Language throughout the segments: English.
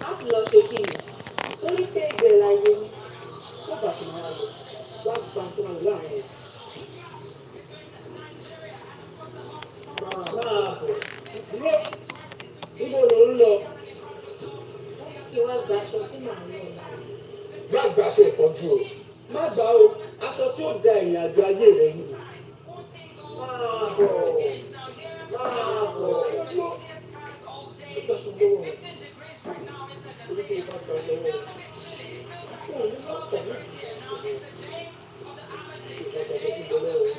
láti lọ ṣe kí ni torí pé ìgbẹ́ láyé ní tó bá fi máa lọ wá gba tó wà láàrin ẹ̀. Máa bọ̀ dúró níbo ló ń lọ. Kí wá gba aṣọ tí màá ń lọ. Má gba aṣọ ìtọ́jú o. Má gbà o, aṣọ tí ó da ìrìn àjò ayé rẹ yìí. Máa bọ̀ máa bọ̀ dúró. Ìgbà ṣùgbọ́n wọn. Torí pé ìbá gba aṣọ wọn. Wọ́n ò ní máa tọ̀ ní ìdílé. Ìgbà gba aṣọ tó bẹ̀rẹ̀ o.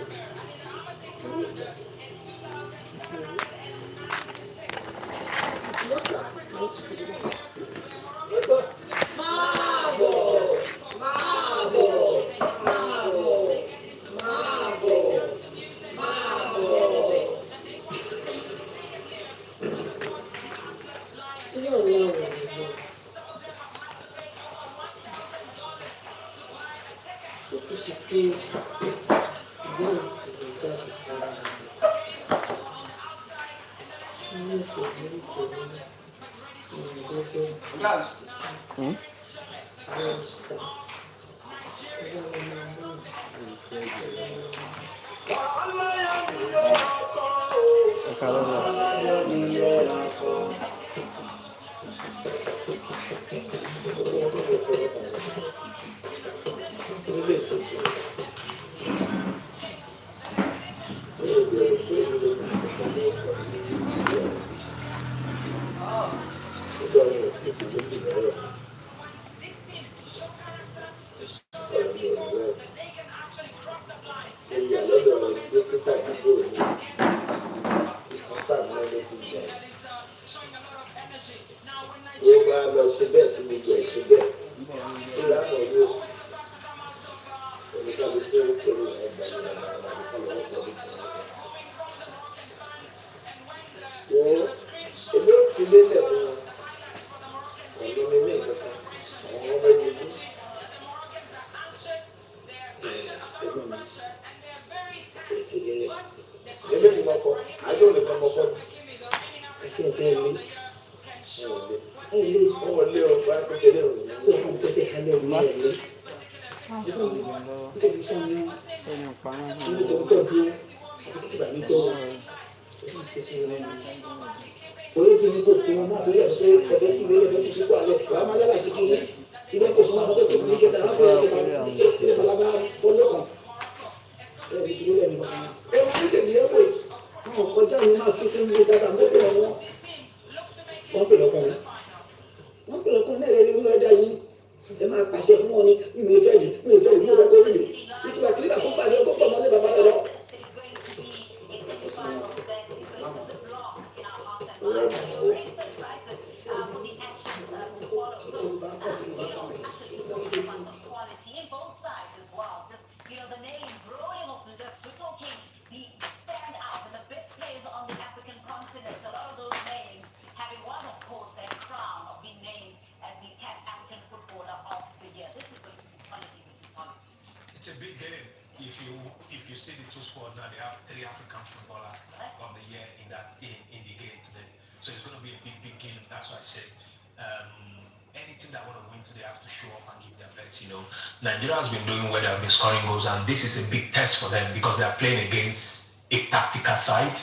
Nigeria has been doing well, they have been scoring goals, and this is a big test for them because they are playing against a tactical side,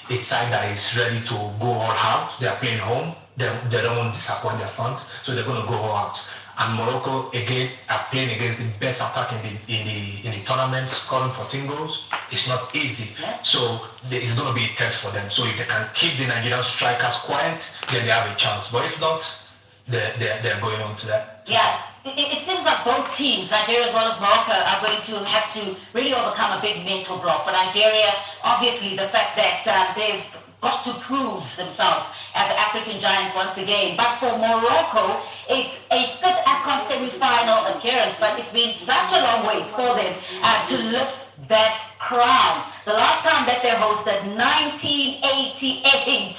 a side that is ready to go all out. They are playing home, they don't want to disappoint their fans, so they're going to go all out. And Morocco again are playing against the best attack in the tournament, scoring 14 goals. It's not easy, so it's going to be a test for them. So if they can keep the Nigerian strikers quiet, then they have a chance. But if not, they're going on to that. Yeah. It seems like both teams, Nigeria as well as Morocco, are going to have to really overcome a big mental block. For Nigeria, obviously the fact that they've got to prove themselves as African giants once again. But for Morocco, it's a fifth AFCON semi-final appearance, but it's been such a long wait for them to lift that crown. The last time that they hosted, 1988,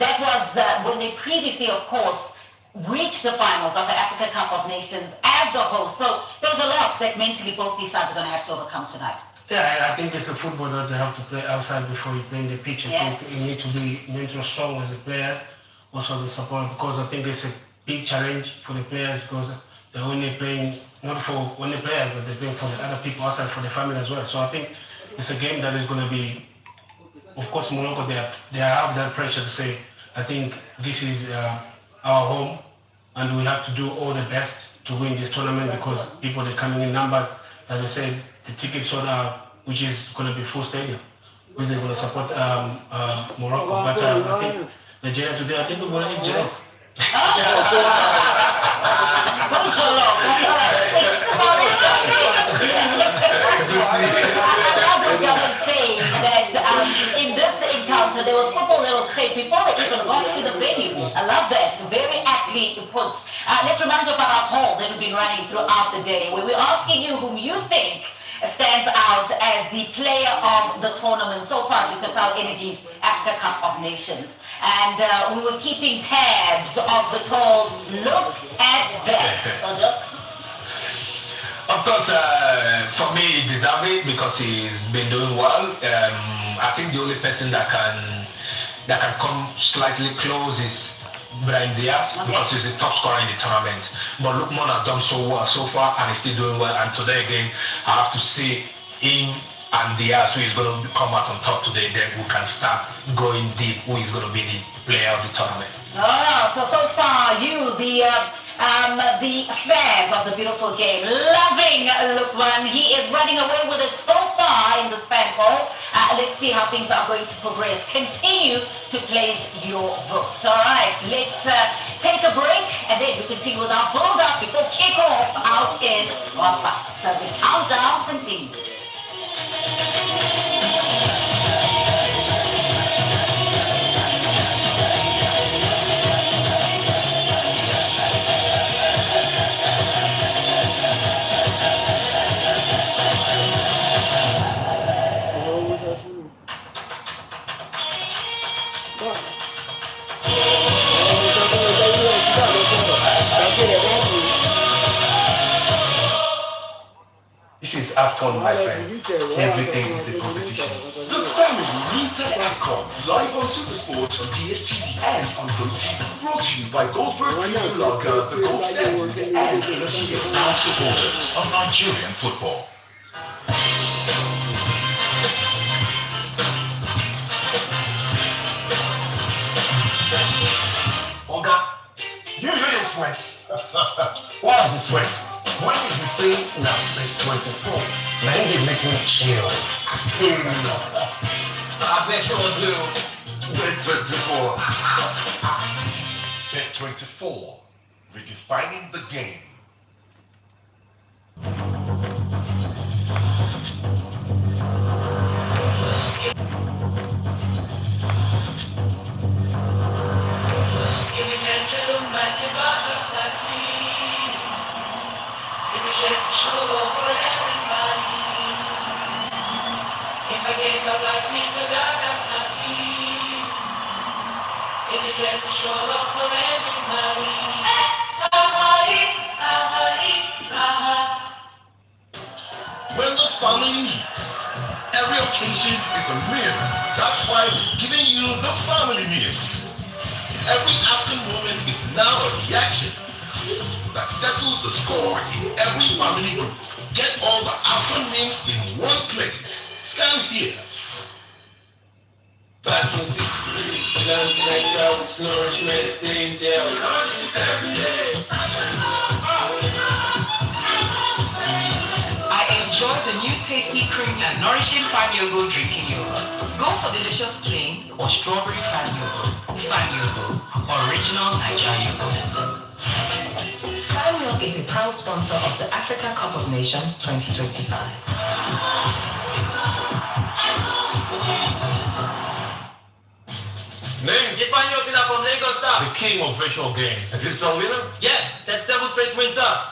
that was when they previously, of course, reach the finals of the Africa Cup of Nations as the host. So there's a lot that mentally both these sides are going to have to overcome tonight. Yeah, I think it's a football that they have to play outside before you play in the pitch. I think you need to be mental strong as the players. also as a supporter, because I think it's a big challenge for the players, because they're only playing not for only players, but they're playing for the other people outside, for the family as well. So I think it's a game that is going to be, of course, Morocco, they have that pressure to say, I think this is our home, and we have to do all the best to win this tournament, because people are coming in numbers. As I said, the tickets sold out, which is going to be full stadium, which they're going to support Morocco. But I think Nigeria today, I think we're going to eat jollof. Saying that in this encounter there was football that was played before they even got to the venue. I love that. Very aptly put. Let's remind you about our poll that we've been running throughout the day, where we're asking you whom you think stands out as the player of the tournament so far, the Total Energies Africa Cup of Nations. And we were keeping tabs of the toll. Look at that. Of course, for me, he deserves it because he's been doing well. I think the only person that can come slightly close is Brahim Diaz, because he's the top scorer in the tournament. But Lukman has done so well so far and he's still doing well. And today again, I have to see him and Diaz, who is going to come out on top today. Then we can start going deep. Who is going to be the player of the tournament? So far, you, the fans of the beautiful game, loving Lukman. He is running away with it so far in the fan poll. Let's see how things are going to progress. Continue to place your votes. All right, let's take a break and then we continue with our build-up before kick-off out in Rabat. So the countdown continues. This is AFCON, my friend. Everything is a competition. The family meets at AFCON, live on Supersports on DSTV and on GoTV. Brought to you by Goldberg Premium Lager, the Gold Standard, and MCDEB. Proud supporters of Nigerian football. Oga, you really sweat. Why you sweat? Why did you say now bet 24? Man, you make me chill. I bet yours do. Bet 24. Bet 24, redefining the game. When the family meets, every occasion is a meal. That's why we're giving you the family meal. Every after moment is now a reaction that settles the score in every family group. Get all the after meals in one place. Scan here. Back in 63, young nature with nourishment, staying there. Every day. I enjoy the new tasty, creamy and nourishing Fan Yogo drinking yogurt. Go for delicious plain or strawberry Fan Yogo. Fan Yogo, original Nigeria yogurt. Fan Yogo is a proud sponsor of the Africa Cup of Nations 2025. Name? Ifeanyi Okina from Lagos, sir. The king of virtual games. Is it from winner? Yes, that's 7 straight wins, sir.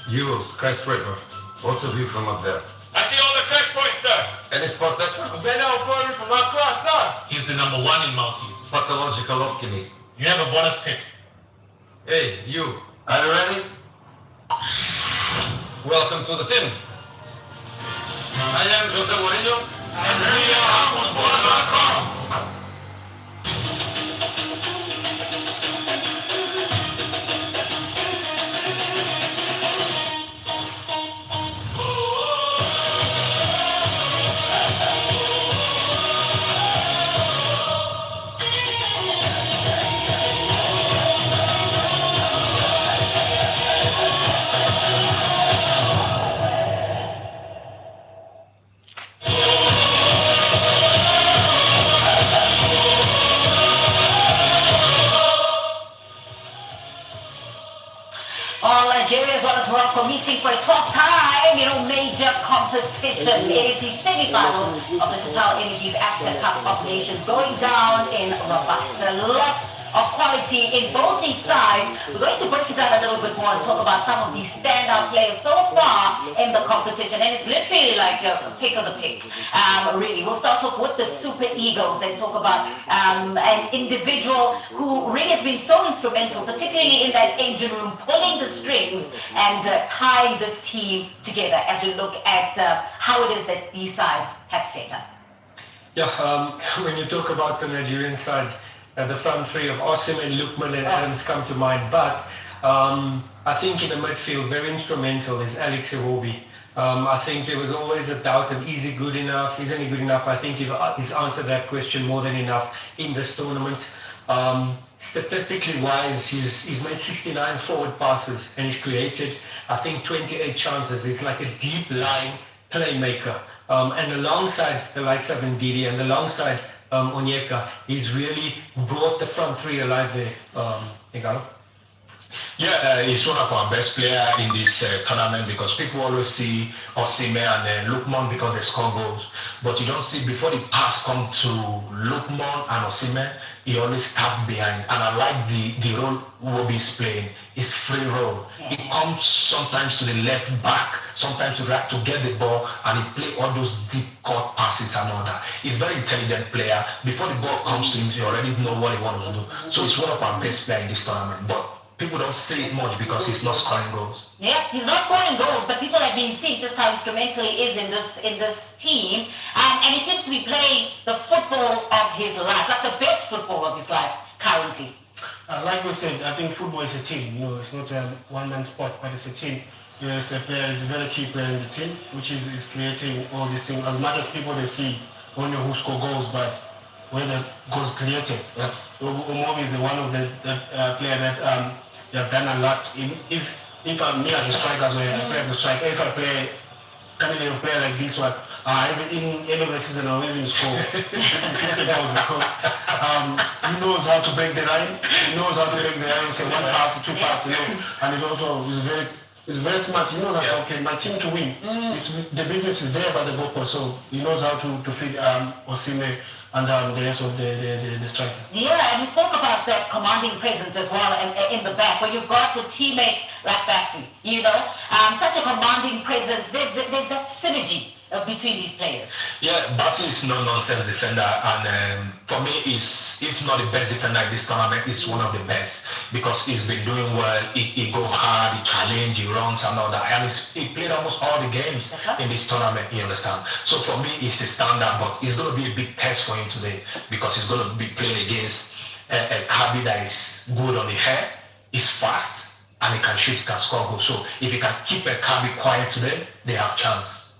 You, skyscraper. Both of you from up there. I see all the cash points, sir. Any sports section? Benno Ofori from Accra, sir. He's the number one in multis. Pathological optimist. You have a bonus pick. Hey, you. Are you ready? Welcome to the team. I am Jose Mourinho. And we are football.com. Morocco meeting for a 12th time, major competition. It is the semi-finals of the Total Energies Africa Cup of Nations going down in Rabat. A lot of quality in both these sides. We're going to break it down a little bit more and talk about some of these standout players so far in the competition. And it's literally like a pick of the pick. Really, we'll start off with the Super Eagles and talk about an individual who really has been so instrumental, particularly in that engine room, pulling the strings and tying this team together as we look at how it is that these sides have set up. Yeah, when you talk about the Nigerian side, the front three of Osimhen, Lookman and Adams come to mind, but I think in the midfield, very instrumental is Alex Iwobi. I think there was always a doubt of is he good enough, isn't he good enough? I think he's answered that question more than enough in this tournament. Statistically wise, he's made 69 forward passes and he's created, I think, 28 chances. It's like a deep line playmaker. And alongside the likes of Ndidi and alongside Onyeka, he's really brought the front three alive there. Igalo? Yeah, he's one of our best players in this tournament because people always see Osimhen and Lookman because they score goals. But you don't see, before the pass come to Lookman and Osimhen, he always start behind. And I like the role Iwobi is playing. It's free role. He comes sometimes to the left back, sometimes to the right to get the ball, and he play all those deep cut passes and all that. He's a very intelligent player. Before the ball comes to him, he already know what he wants to do. So he's one of our best players in this tournament. But people don't say it much because he's not scoring goals. Yeah, he's not scoring goals, but people have been seeing just how instrumental he is in this team, and he seems to be playing the football of his life, like the best football of his life currently. Like we said, I think football is a team. It's not a one-man sport, but it's a team. As a player, is a very key player in the team, which is creating all these things. As much as people they see only who score goals, but when the goals created, that Iwobi is one of the player that they have done a lot. If I'm me as a striker, as I play as a striker, if I play candidate of player like this one, even in end of the season I'll even score 50 goals because he knows how to break the line. He knows how to break the line. Say one pass, two passes, and he's very smart. He knows that okay, my team to win. The business is there by the goalpost, so he knows how to feed Osimhen and the rest of the strikers. Yeah, and we spoke about that commanding presence as well in the back. When you've got a teammate like Bassi, such a commanding presence, there's that synergy between these players. Yeah, Bassi is no nonsense defender, and for me, if not the best defender in this tournament, is one of the best because he's been doing well. He go hard, he challenge, he runs and all that, and he played almost all the games in this tournament. You understand? So for me, it's a standard, but it's going to be a big test for him today because he's going to be playing against a Kabi that is good on the hair, is fast, and he can shoot, he can score goals. So if he can keep a Kabi quiet today, they have chance.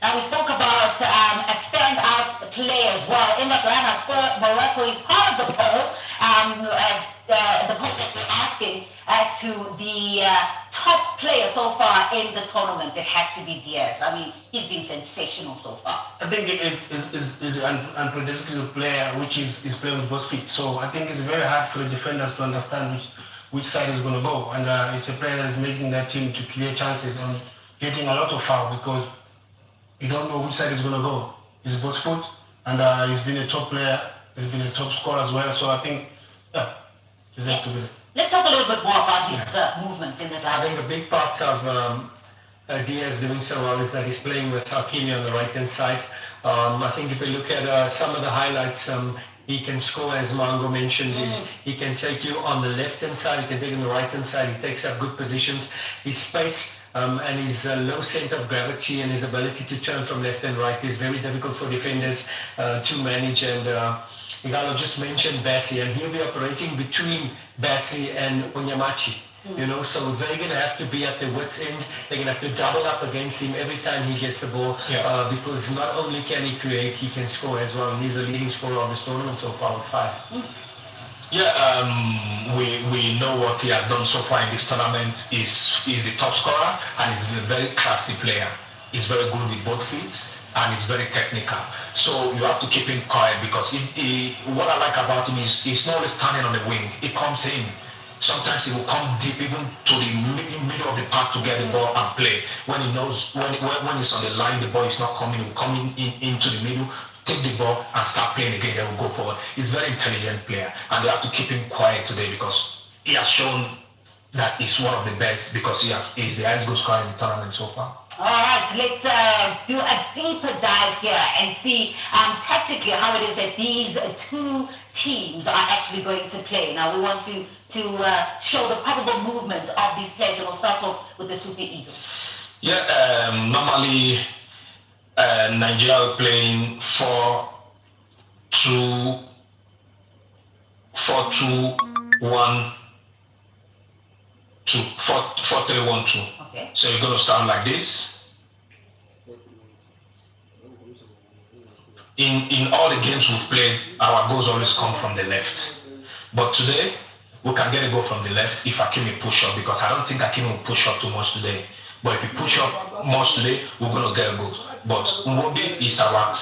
Now we spoke about a standout player as well in the lineup for Morocco. He's part of the poll, as the poll that we're asking as to the top player so far in the tournament. It has to be Diaz. I mean, he's been sensational so far. I think it's an unpredictable player which is playing with both feet. So I think it's very hard for the defenders to understand which side is going to go. And it's a player that is making that team to create chances and getting a lot of fouls because you don't know which side is going to go. He's both foot, and he's been a top player. He's been a top scorer as well. So I think, he's have to be there. Let's talk a little bit more about his movement in the lineup. I think a big part of Diaz doing so well is that he's playing with Hakimi on the right-hand side. I think if we look at some of the highlights, he can score, as Mango mentioned. He can take you on the left-hand side, he can take you on the right-hand side. He takes up good positions. His space and his low center of gravity and his ability to turn from left and right is very difficult for defenders to manage. And Igalo just mentioned Bassi, and he'll be operating between Bassi and Onyemachi. So they're going to have to be at the wits end. They're going to have to double up against him every time he gets the ball because not only can he create, he can score as well. And he's the leading scorer of this tournament so far with 5. Yeah, we know what he has done so far in this tournament. He's the top scorer and he's a very crafty player. He's very good with both feet and he's very technical. So you have to keep him quiet because what I like about him is he's not always standing on the wing. He comes in. Sometimes he will come deep, even to the middle of the park to get the ball and play. When he knows when he's on the line, the ball is not coming. He will come into the middle, take the ball and start playing again. Then we'll go forward. He's a very intelligent player, and they have to keep him quiet today because he has shown that he's one of the best because he's the highest goal scorer in the tournament so far. All right, let's do a deeper dive here and see tactically how it is that these two teams are actually going to play. Now we want to show the probable movement of these players, and we'll start off with the Super Eagles. Yeah, normally Nigeria are playing 4-2-1-2. Okay. So you're going to start like this. In all the games we've played, our goals always come from the left. But today, we can get a goal from the left if Hakimi push up, because I don't think Hakimi will push up too much today. But if he push up much today, we're going to get a goal. But Mwobi is our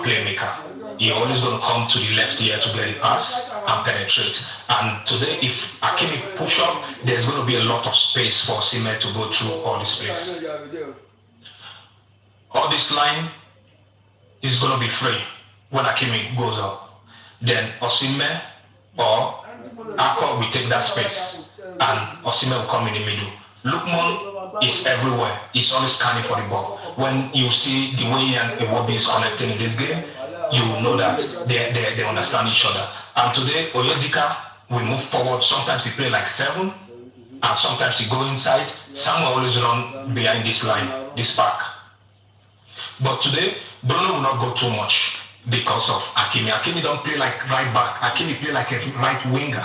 playmaker. He's always going to come to the left here to get a pass and penetrate. And today, if Hakimi push up, there's going to be a lot of space for Osimhen to go through all this place. All this line is going to be free when Hakimi goes up. Then Osimhen or Akko will take that space, and Osimhen will come in the middle. Lookman is everywhere. He's always scanning for the ball. When you see the way Iwobi is connecting in this game, you know that they understand each other. And today, Oyedika will move forward. Sometimes he play like 7, and sometimes he go inside. Some will always run behind this line, this pack. But today, Bruno will not go too much because of Hakimi. Hakimi don't play like right back. Hakimi play like a right winger.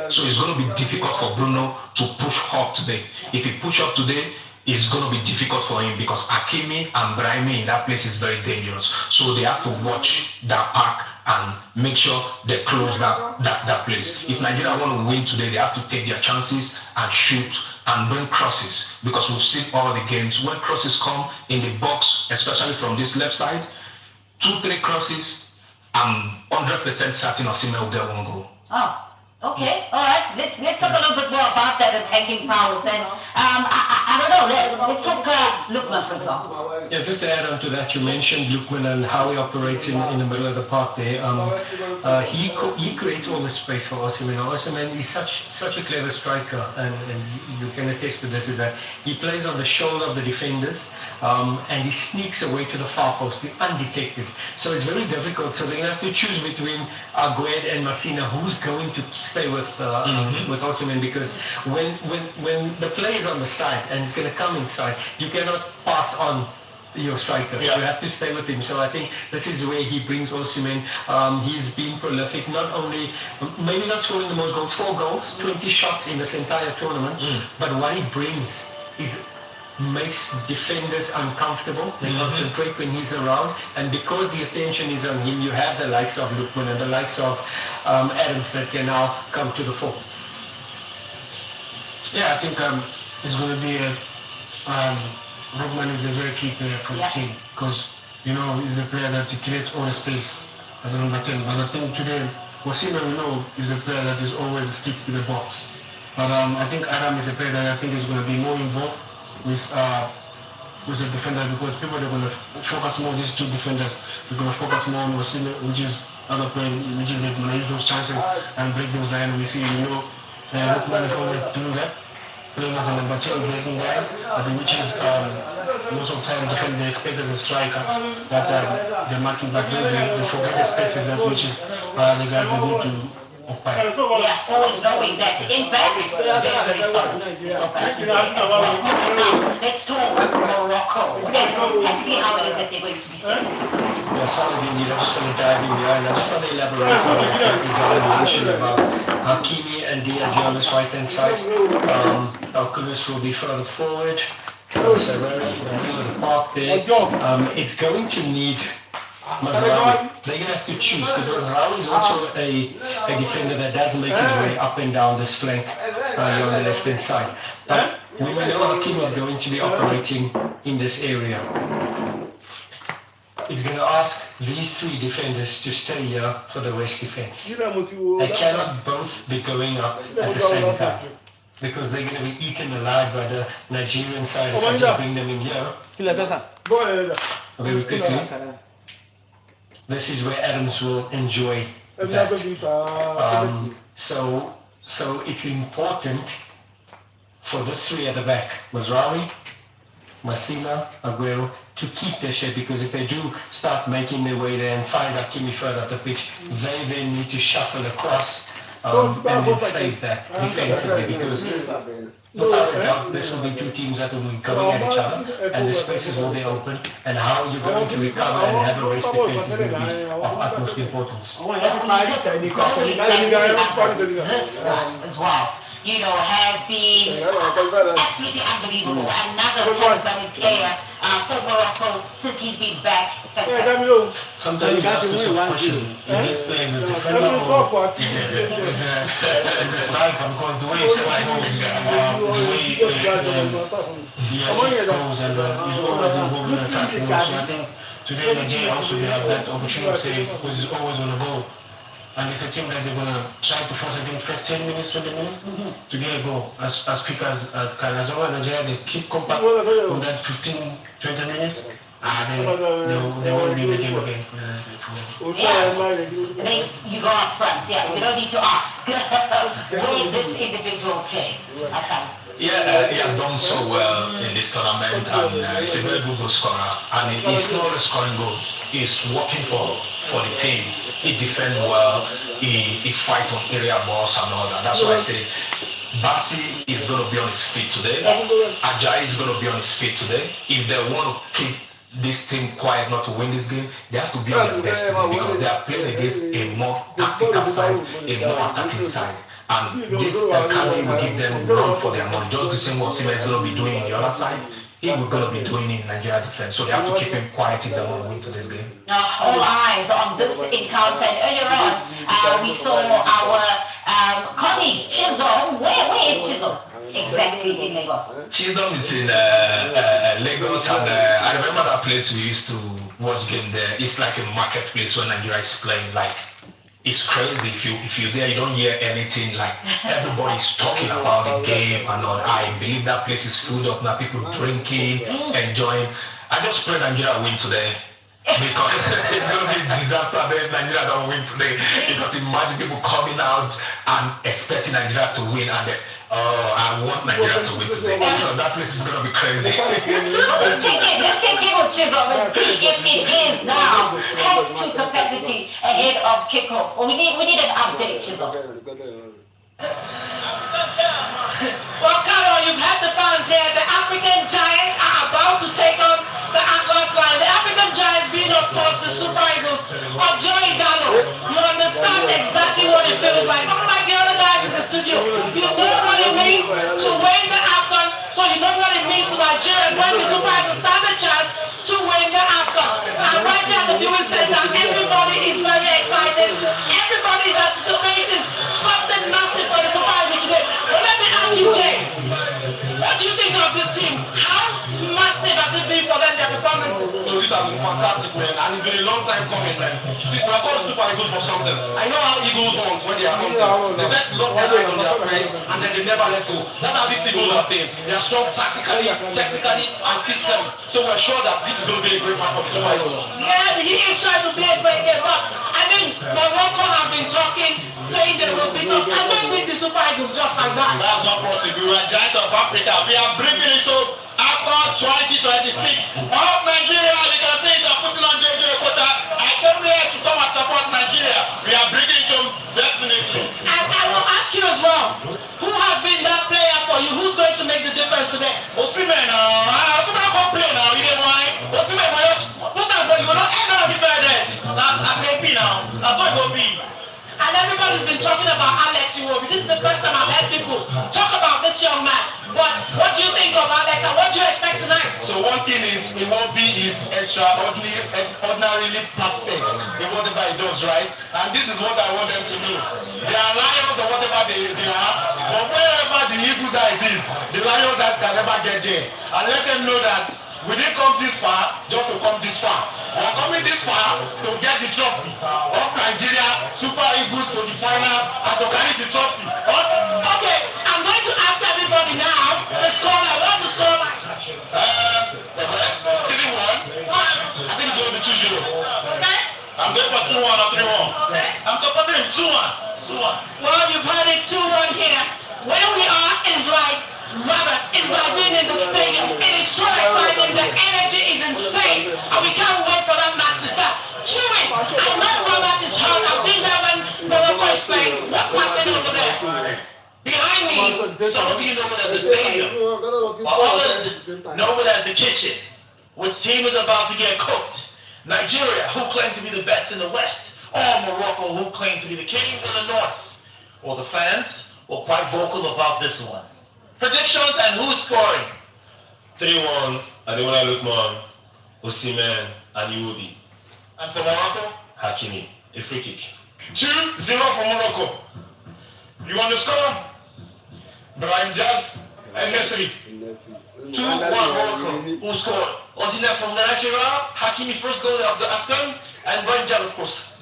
So it's going to be difficult for Bruno to push up today. If he push up today, it's going to be difficult for him because Hakimi and Brahimi in that place is very dangerous. So they have to watch that pack and make sure they close that place. If Nigeria want to win today, they have to take their chances and shoot and bring crosses, because we've seen all the games when crosses come in the box, especially from this left side, 2-3 crosses, I'm 100% certain Osimhen will get one goal. Oh, okay, all right. Let's talk a little bit more about that attacking powers. And I don't know. Let's talk Lookman, for example. Yeah, just to add on to that, you mentioned Lookman and how he operates in the middle of the park there. He creates all the space for Osimhen. Osimhen is such a clever striker, and you can attest to this, is that he plays on the shoulder of the defenders, and he sneaks away to the far post undetected. So it's very difficult. So they're going to have to choose between Agued and Masina, who's going to stay with Osimhen, because when the play is on the side and it's going to come inside, you cannot pass on your striker. Yeah. You have to stay with him. So I think this is where he brings Osimhen. He's been prolific, not only, maybe not scoring the most goals, 4 goals, 20 shots in this entire tournament, but what he brings is makes defenders uncomfortable. They concentrate when he's around, and because the attention is on him, you have the likes of Lookman and the likes of Adams that can now come to the fore. Yeah, I think it's going to be Lookman is a very key player for the team, because he's a player that creates all the space as a number 10. But I think today Osimhen, we know, is a player that is always stick to the box. But I think Adam is a player that I think is going to be more involved with the defender, because people are going to focus more on these two defenders. They're going to focus more on Osimhen, which is other player, which is like manage those chances and break those lines. We see, Lookman is always doing that, playing as a number 10 breaking line, which is most of the time they expect as a striker that they're marking back. They forget the spaces that which is the guys they need to occupy. Yeah, always knowing that in back, very solid. So now, let's talk Morocco. Okay, tactically how it is that they're going to be set. Yeah, solid indeed. I just want to dive in here, and I just want to elaborate on what you mentioned about Hakimi and Diaz on this right-hand side. Kudus will be further forward. So we're in the middle of the park there. It's going to need Mazraoui. They're going to have to choose, because Mazraoui is also a defender that does make his way up and down this flank on the left-hand side. But we know Hakimi is going to be operating in this area. it's going to ask these three defenders to stay here for the West defense. They cannot both be going up at the same time because they're going to be eaten alive by the Nigerian side if I just bring them in here. Very quickly. This is where Adams will enjoy that. So it's important for those three at the back, Mazraoui, Masina, Aguero, to keep their shape, because if they do start making their way there and find Hakimi further up the pitch, they then need to shuffle across and then save that defensively, because without a doubt this will be two teams that will be coming at each other and the spaces will be open, and how you're going to recover and have a race defense is going to be of utmost importance. This one as well, you know, has been absolutely unbelievable. Another talismanic player for Morocco since he's been back. Sometimes you ask yourself a question, if this player is a defender or is a striker, because the way he's playing, the way the assist goes, and he's always involved in attacking. So I think today Nigeria also will have that opportunity to say, because he's always on the ball. And it's a team that they're going to try to force, I think, first 10 minutes, 20 minutes to get a goal as quick as can. As long as Nigeria, they keep compact on that 15, 20 minutes, they won't win the game again. You go up front, yeah. We don't need to ask where this individual plays. Yeah, he has done so well in this tournament, and he's a very good goal scorer. And he's not only scoring goals, he's working for the team. He defends well, he fights on area balls and all that. That's why I say Bassi is going to be on his feet today. Ajayi is going to be on his feet today. If they want to keep this team quiet not to win this game, they have to be on their best today, because they are playing against a more tactical side, a more attacking side. And this Kali will give them run for their money. Just the same what Sima is going to be doing on the other side, he was going to be doing in Nigeria defense. So they have to keep him quiet if they want to win today's game. Now, all eyes on this encounter. And earlier on, we saw our colleague Chisholm. Where is Chisholm? Exactly in Lagos. Chisholm is in Lagos, and I remember that place we used to watch game there. It's like a marketplace when Nigeria is playing. Like, it's crazy. If you're there, you don't hear anything. Like, everybody's talking about the game and all. I believe that place is filled up now. People drinking, enjoying. I just pray Nigeria win today, because it's going to be a disaster if Nigeria don't win today. Because imagine people coming out and expecting Nigeria to win, and I want Nigeria to win today, because that place is going to be crazy. Let's check in with Chisholm and see if it is now at to capacity ahead of kickoff. Well, we need an update, Chisholm. Well, Carol, you've had the fans here. The African Giants are about to take on the Atlas Lions. The African Giants being, of course, the Super Eagles of Joey Gallo. You understand exactly what it feels like. Unlike the other guys in the studio, you know what it means to win the AFCON, so you know what it means to Nigerians when the Super Eagles stand a chance to win the AFCON. And right here at the viewing center, everybody is very excited. Everybody is anticipating something massive for the Super Eagles today. But let me ask you, Jay, what do you think of this team? How massive has it been for them, their performances? This has been fantastic, man, and it's been a long time coming, man. We are called Super Eagles for something. I know how Eagles want when they are hunting. They just lock their eye on their prey, and then they never let go. That's how these Eagles have been. They are strong tactically, technically, and physically. So we're sure that this is going to be a great match for the Super Eagles. Yeah, he is trying to be a great game, but I mean, Morocco has been talking, saying they will beat us, and they beat the Super Eagles just like that. That's not possible. We are giants of Africa. We are bringing it to after 2026. All Nigeria, you can say it's putting on JJ Okocha. I came here to come and support Nigeria. We are bringing it to definitely. And I will ask you as well, who has been that player for you? Who's going to make the difference today? Osimhen, Osimhen can't play now. You know why? Osimhen, put that ball. You will not end up beside that. That's AP now. That's what it will be. And everybody's been talking about Alex Iwobi. This is the first time I've heard people talk about this young man. But what do you think of Alex, and what do you expect tonight? So one thing is, Iwobi is extraordinarily perfect in whatever he does, right? And this is what I want them to do. They are lions or whatever they are, but wherever the eagle's eyes is, the lion's eyes can never get there. And let them know that We didn't come this far just to come this far. We're coming this far to get the trophy. Up Nigeria, Super Eagles to the final and to carry the trophy. Okay, I'm going to ask everybody now the scoreline. What's the scoreline? 3-1. I think it's going to be 2-0. Okay. I'm going for 2-1 or 3-1. Okay. I'm supporting him 2-1. Well, you've heard it 2-1 here. Where we are is like, Robert, it's like being in the stadium. It is so exciting. The energy is insane. And we can't wait for that match to start. Chewing. I know Robert is hurt. I've been there when Morocco is playing. What's happening over there? Behind me, some of you know it as the stadium, while others know it as the kitchen. Which team is about to get cooked? Nigeria, who claim to be the best in the West, or Morocco, who claim to be the kings in the North? Well, the fans were quite vocal about this one. Predictions and who's scoring? 3-1, Ademola Lookman, Osimhen, and Iwobi. And for Morocco? Hakimi, a free kick. 2-0 for Morocco. You want to score? Brahim Jazz and Nesri. 2-1 Morocco. Who scored? Osimhen from Nigeria, Hakimi first goal of the Afghan, and Brahim Jazz, of course.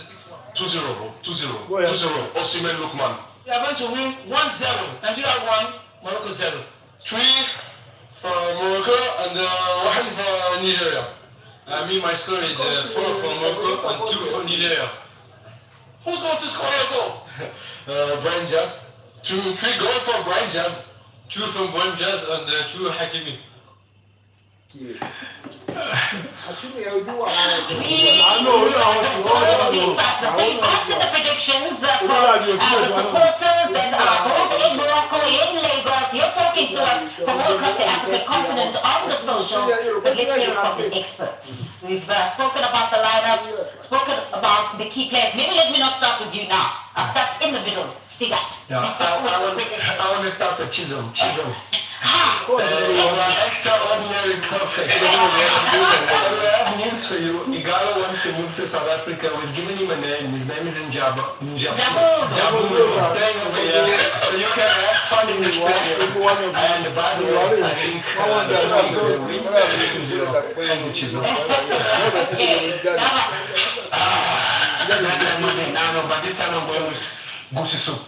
2-0, bro. 2-0. 2-0. Osimhen Lookman. We are going to win 1-0. Nigeria 1, Morocco 0. 3 for Morocco and 1 for Nigeria. Me, my score is 4 for Morocco and 2 for Nigeria. Who's going to score your goals? Brahim Jazz. 3 goals for Brahim Jazz. 2 from Brahim Jazz and 2 Hakimi. Got to the predictions from the supporters that are both in Morocco, in Lagos. You're talking to us from all across the African continent on the socials, but let's hear from the experts. We've spoken about the lineups, spoken about the key players. Maybe let me not start with you now. I'll start in the middle. Stigat. Yeah, I want to start with Chisholm. Extraordinary perfect. I have news for you. Igalo wants to move to South Africa. We've given him a name. His name is Jabu. He's staying over here. So you can have fun in the stadium. And by the way, I think the win is 2-0. Thank you, Chisholm. No, but this time I'm going with Goosey Soup.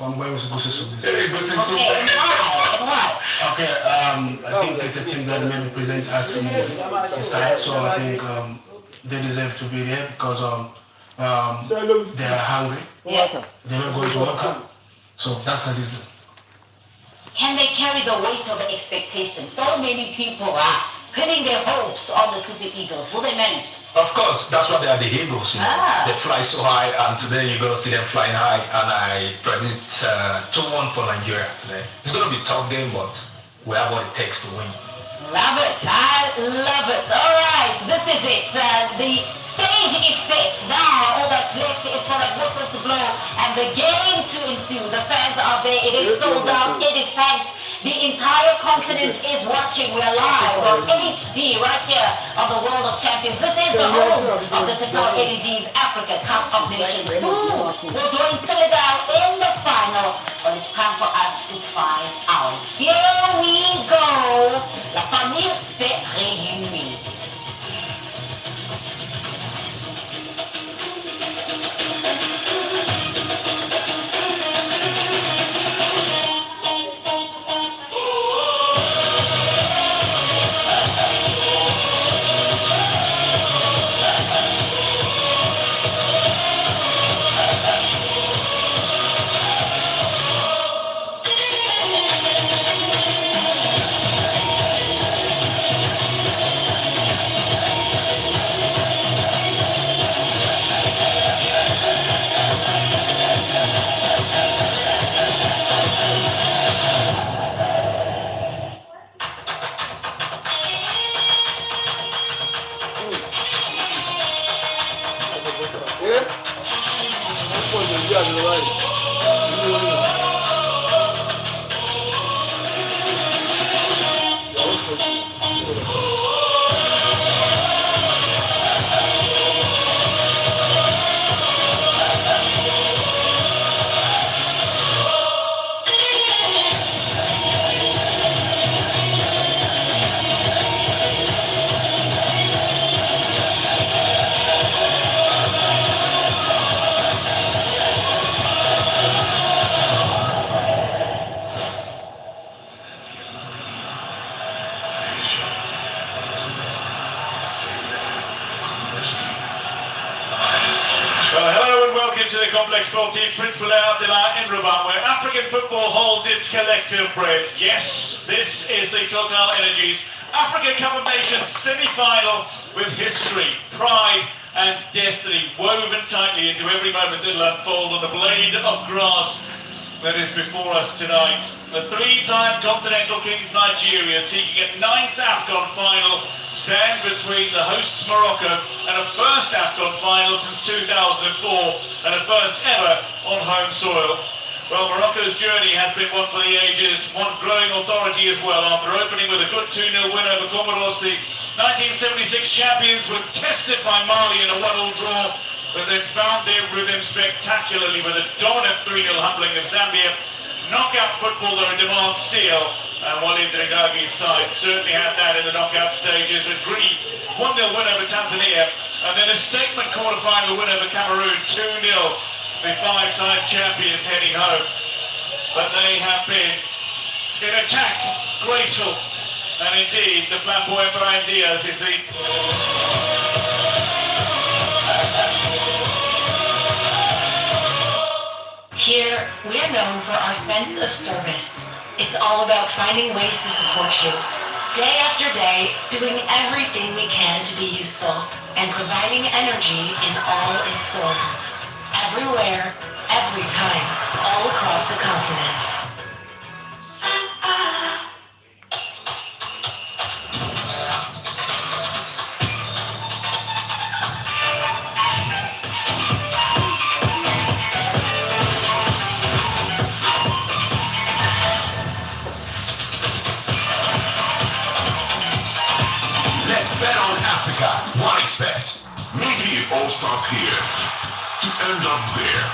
Okay, I think it's a team that may represent us in the side, so I think they deserve to be there because they are hungry. Yeah. They're not going to World Cup, so that's the reason. Can they carry the weight of the expectation? So many people are pinning their hopes on the Super Eagles. Will they manage? Of course, that's why they are the Eagles. You know? They fly so high, and today you're going to see them flying high. And I predict 2-1 for Nigeria today. It's going to be a tough game, but we have what it takes to win. Love it. I love it. All right, this is it. The stage is set. Now, all that's left is for a whistle to blow and the game to ensue. The fans are there. It is sold out. It is packed. The entire continent is watching. We are live on HD right here on the World of Champions. This is the home of the Total Energies Africa Cup of Nations. We're join Senegal in the final, but it's time for us to find out. Here we go. La famille s'est réunie. into the complex sportive Principal Abdullah in Rabat, where African football holds its collective breath. Yes, this is the Total Energies African Cup of Nations semi-final with history, pride and destiny woven tightly into every moment that will unfold on the blade of grass that is before us tonight. The three-time Continental Kings Nigeria, seeking a 9th AFCON final, stand between the hosts Morocco and a first AFCON final since 2004 and a first ever on home soil. Well, Morocco's journey has been one for the ages, one growing authority as well. After opening with a good 2-0 win over Comoros, the 1976 champions were tested by Mali in a 1-1 draw, but then found their rhythm spectacularly with a dominant 3-0 humbling of Zambia. Knockout football, though, demands steel, and Walid Regragi's side certainly had that in the knockout stages. A gritty 1-0 win over Tanzania, and then a statement quarter-final win over Cameroon, 2-0. The 5-time champions heading home. But they have been, in attack, graceful, and indeed, the flamboyant Brahim Diaz is the... Here, we are known for our sense of service. It's all about finding ways to support you. Day after day, doing everything we can to be useful and providing energy in all its forms. Everywhere, every time, all across the continent. What expect? Maybe it all starts here to end up there.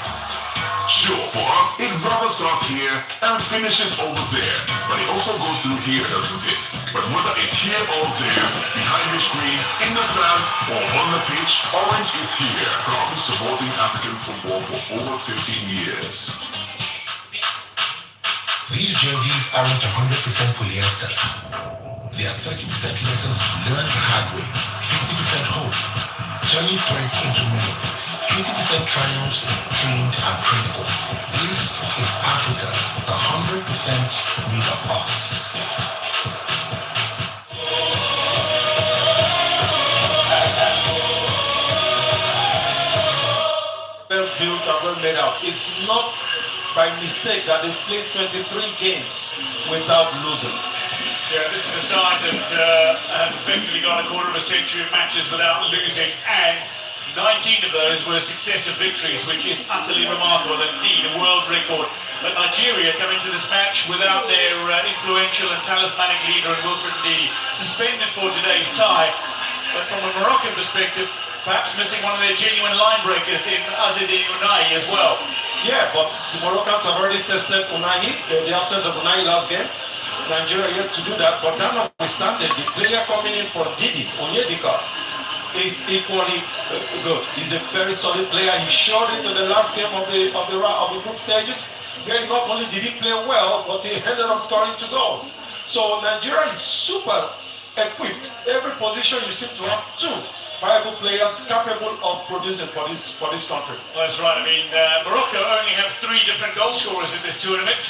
Sure, for us, it rather starts here and finishes over there. But it also goes through here, doesn't it? But whether it's here or there, behind the screen, in the stands, or on the pitch, Orange is here, proudly supporting African football for over 15 years. These jerseys aren't 100% polyester. They are 30% lessons learned the hard way, 50% hope, turning threads into memories, 20% triumphs dreamed and prayed for. This is Africa, 100% made of us. Well built and well made out. It's not by mistake that they've played 23 games without losing. Yeah, this is a side that have effectively got a quarter of a century of matches without losing, and 19 of those were successive victories, which is utterly remarkable, indeed a world record. But Nigeria come into this match without their influential and talismanic leader, Wilfred Ndidi, suspended for today's tie. But from a Moroccan perspective, perhaps missing one of their genuine line breakers in Azzedine Ounahi as well. Yeah, but the Moroccans have already tested Ounahi, the absence of Ounahi last game. Nigeria yet to do that, but that notwithstanding, the player coming in for Didi, Onyedika, is equally good. He's a very solid player. He showed it in the last game of the group stages. Where not only did he play well, but he ended up scoring 2 goals. So Nigeria is super equipped. Every position you seem to have 2 viable players capable of producing for this country. That's right. I mean, Morocco only have 3 different goal scorers in this tournament.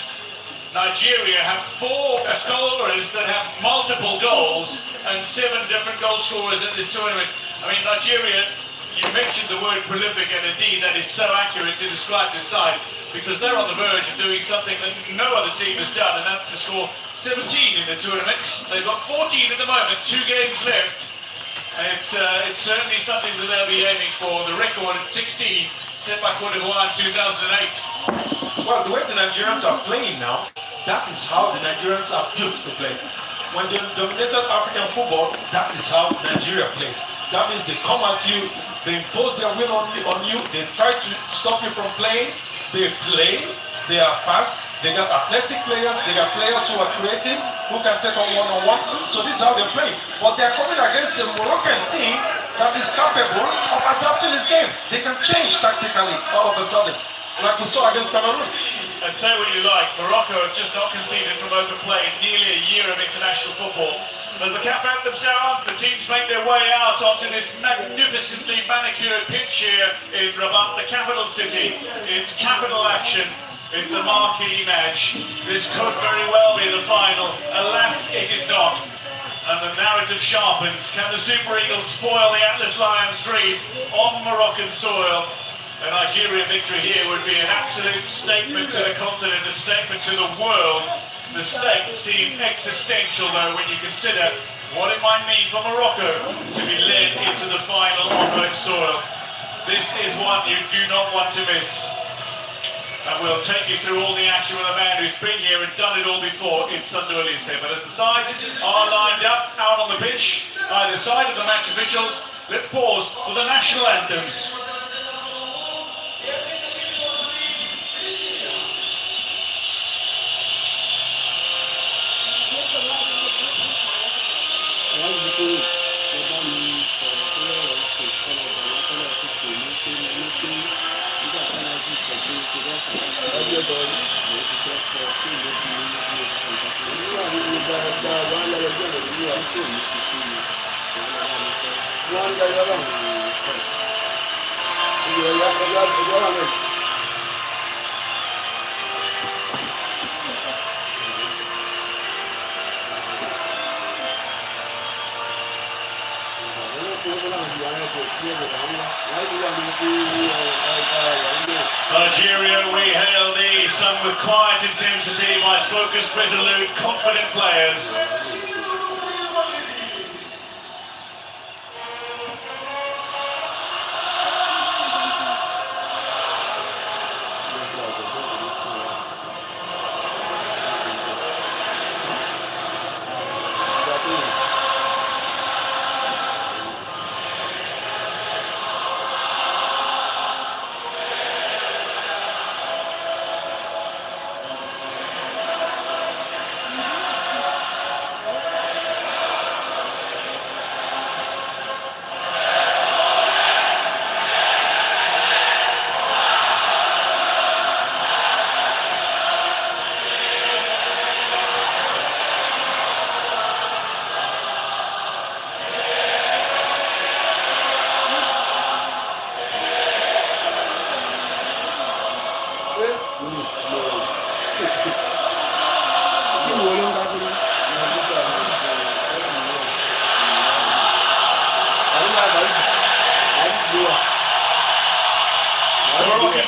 Nigeria have 4 scorers that have multiple goals and 7 different goal scorers in this tournament. I mean, Nigeria, you mentioned the word prolific, and indeed that is so accurate to describe this side, because they're on the verge of doing something that no other team has done, and that's to score 17 in the tournament. They've got 14 at the moment, 2 games left. And it's certainly something that they'll be aiming for. The record at 16 set by Cote d'Ivoire in 2008. Well, the way the Nigerians are playing now, that is how the Nigerians are built to play. When they dominated African football, that is how Nigeria played. That means they come at you, they impose their will on you, they try to stop you from playing, they play, they are fast, they got athletic players, they got players who are creative, who can take on one-on-one. So this is how they play. But they are coming against the Moroccan team that is capable of adapting this game. They can change tactically all of a sudden, like we saw against Cameroon. And say what you like, Morocco have just not conceded from open play in nearly a year of international football. As the camp anthem sounds, the teams make their way out onto this magnificently manicured pitch here in Rabat, the capital city. It's capital action. It's a marquee match. This could very well be the final. Alas, it is not. And the narrative sharpens. Can the Super Eagles spoil the Atlas Lions' dream on Moroccan soil? A Nigeria victory here would be an absolute statement to the continent, a statement to the world. The stakes seem existential, though, when you consider what it might mean for Morocco to be led into the final on home soil. This is one you do not want to miss. And we'll take you through all the action with a man who's been here and done it all before in Sunday Elise. But as the sides are lined up out on the pitch, either side of the match officials, let's pause for the national anthems. Nigeria, we hail thee, sung with quiet intensity by focused, resolute, confident players.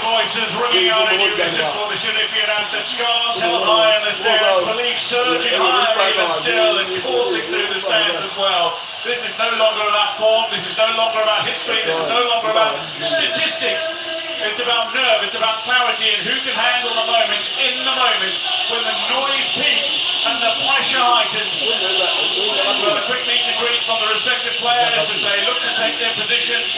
Voices ringing out in unison for the Olympian anthem. Scarves held high in the stands, belief surging higher even still and coursing through the stands as well. This is no longer about form, this is no longer about history, this is no longer about statistics. It's about nerve, it's about clarity and who can handle the moment, in the moment, when the noise peaks and the pressure heightens. Well, a quick meet and greet from the respective players as they look to take their positions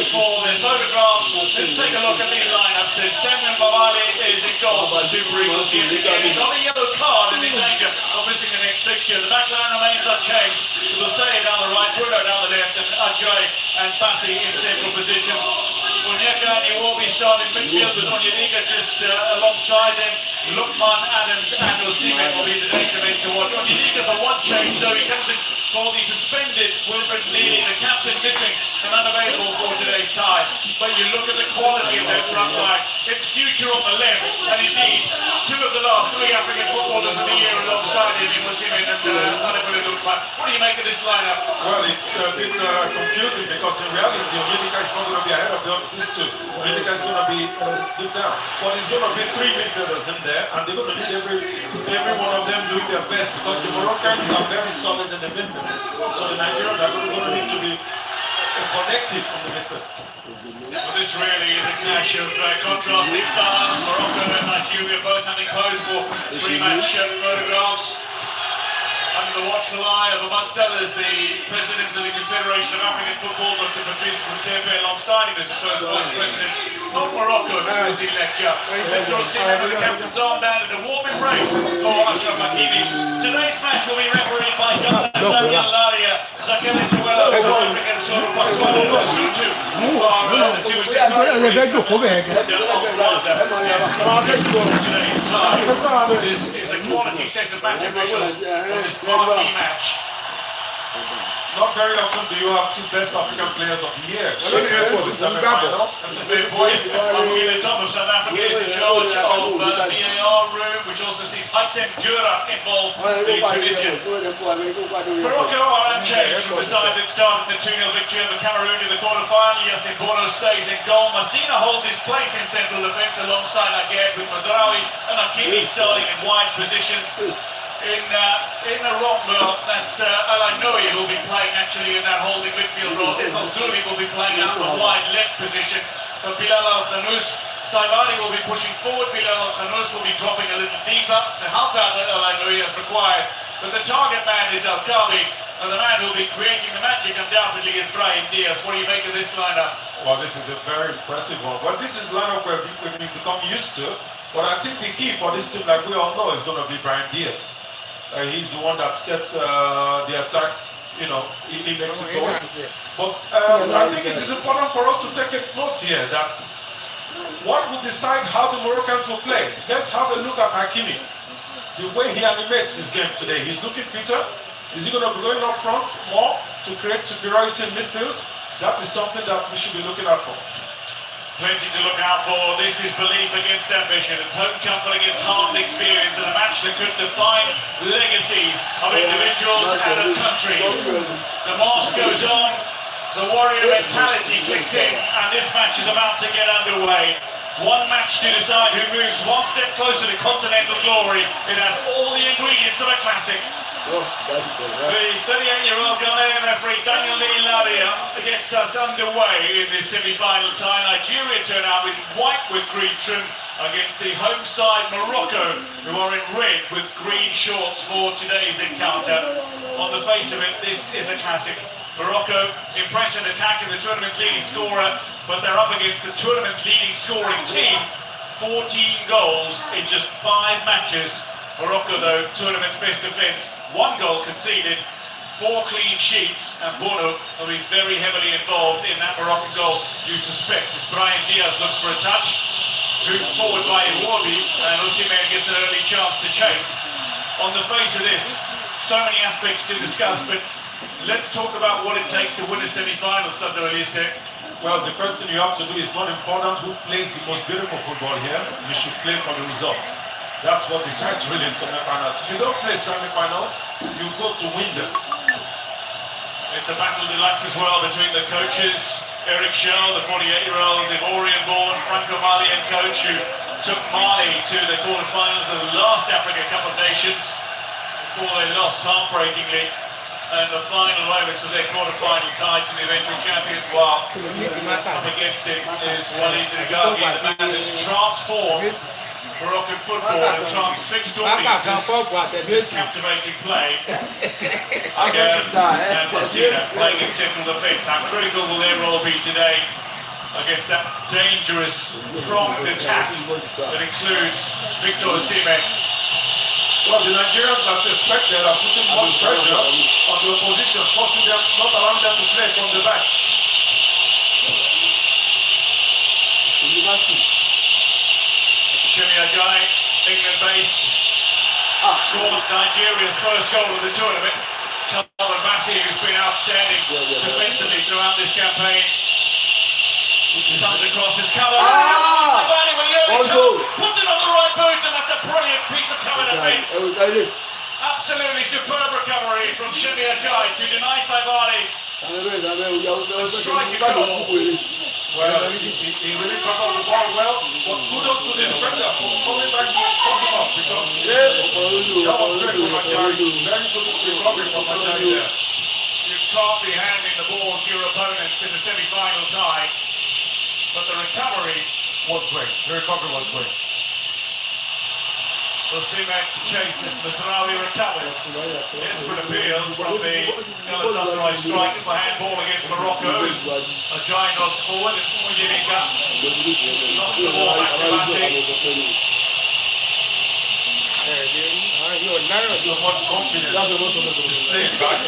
for their photographs. Let's take a look at these lineups. Stemmen Babali is in goal for Super Eagles. He's on a yellow card and in danger of missing the next fixture. The back line remains unchanged. Lusay down the right, Bruno down the left, and Ajay and Bassi in central positions. Onyeka and Iwobi starting midfield with Onyedika just alongside him. Lukman, Adams and Osimhen will be the data men to watch. Onyedika's the one change though. He comes in for the suspended Wilfred Neely, the captain missing and unavailable for today's tie. But you look at the quality of their front line. It's Future on the left, and indeed two of the last three African footballers of the year alongside him in Osimhen and Lukman. What do you make of this lineup? Well, it's a bit confusing because in reality Onyedika is not going to be ahead of these two. Onyedika is going to be deep down, but it's going to be three midfielders in there, and they're going to need every one of them doing their best because the Moroccans are very solid in the midfield. So the Nigerians are going to need to be connected on the midfield. Well, this really is a clash of contrasting styles. Morocco and Nigeria both having posed for pre-match photographs. Under the watchful eye of, amongst others, the President of the Confederation of African Football, Dr. Patrice Motsepe, alongside him as the first Vice President of Morocco, who was in lecture. Victor Osimhen with the captain's armband and a warm embrace for Achraf Hakimi. Today's match will be refereed by Ghana, Daniel Laria, Zakele Sewela, South African Soro Paxwalo, Lesotho, who are the two assistant today's time. This is a quality set of match officials for this marquee match. Not very often do you have two best African players of the year. That's a fair point. Amina top of South Africa is in charge of the VAR room, which also sees Haitem Gurat involved, the Tunisian. Morocco are unchanged from the side that started the 2-0 victory over Cameroon in the quarter-final. Yassine Bono stays in goal. Masina holds his place in central defence alongside Aguerd, with Mazraoui and Hakimi starting in wide positions. In the Rockville, that's Al-Ainoui who will be playing actually in that holding midfield role. Isal Zuli will be playing out the wide left position. But Bilal Al-Khanous, Saibari will be pushing forward. Bilal Al-Khanous will be dropping a little deeper to help out Al-Ainoui as required. But the target man is Al-Kabi, and the man who will be creating the magic undoubtedly is Brahim Diaz. What do you make of this lineup? Well, this is a very impressive one. Well, this is lineup we've become used to. But I think the key for this team, like we all know, is going to be Brahim Diaz. He's the one that sets the attack, he makes it go. But I think it is important for us to take a note here that what will decide how the Moroccans will play. Let's have a look at Hakimi. The way he animates this game today, he's looking fitter. Is he going to be going up front more to create superiority in midfield? That is something that we should be looking out for. Plenty to look out for. This is belief against ambition. It's home comfort against hardened experience, and a match that could define legacies of individuals and of countries. The mask goes on, the warrior mentality kicks in, and this match is about to get underway. One match to decide who moves one step closer to continental glory. It has all the ingredients of a classic. The 38-year-old Ghanaian referee Daniel Ilaria gets us underway in this semi-final tie. Nigeria turn out in white with green trim against the home side Morocco, who are in red with green shorts for today's encounter. On the face of it, this is a classic. Morocco, impressive attack in the tournament's leading scorer, but they're up against the tournament's leading scoring team. 14 goals in just 5 matches. Morocco, though, tournament's best defence. 1 goal conceded, 4 clean sheets, and Bono will be very heavily involved in that Moroccan goal, you suspect, as Brahim Diaz looks for a touch. Moved forward by Iwobi, and Osimhen gets an early chance to chase. On the face of this, so many aspects to discuss, but let's talk about what it takes to win a semi-final, Sandro Elise. Well, the first thing you have to do is not important who plays the most beautiful football here. You should play for the result. That's what decides really in semi-finals. If you don't play semi-finals, you go to win them. It's a battle deluxe as well between the coaches. Eric Schell, the 48-year-old Ivorian-born Franco-Malian coach who took Mali to the quarterfinals of the last Africa Cup of Nations before they lost heartbreakingly. And the final moments of their quarter-final tie to the eventual champions, while up against him is Walid Nagabi, the man that's transformed Moroccan football and transfixed audiences with his captivating play. Again, and Messina playing in central defence. How critical will their role be today against that dangerous, pronged attack that includes Victor Osimhen? Well, the Nigerians, as expected, are putting more pressure on the opposition, forcing them, not allowing them to play from the back. Shimi Ajayi, England-based, scored Nigeria's first goal of the tournament. Calvin Bassey, who's been outstanding defensively throughout this campaign. He comes across his colour. Put it on the right boot, and that's a brilliant piece of cover defence. Absolutely superb recovery from Shimi Ajayi to deny Saibari a striking goal. Well, he really covered the ball well, but kudos to the defender for coming back to pick him up, because that was great from Ajayi. Very good recovery from Ajayi there. You can't be handing the ball to your opponents in the semi-final tie, but the recovery was great. The recovery was great. Osimhen chases, Mazraoui recovers. Desperate appeals from the Galatasaray striker for handball against Morocco. Ajayi nods forward, and Onyedika knocks the ball back to Bassey. So much confidence displayed by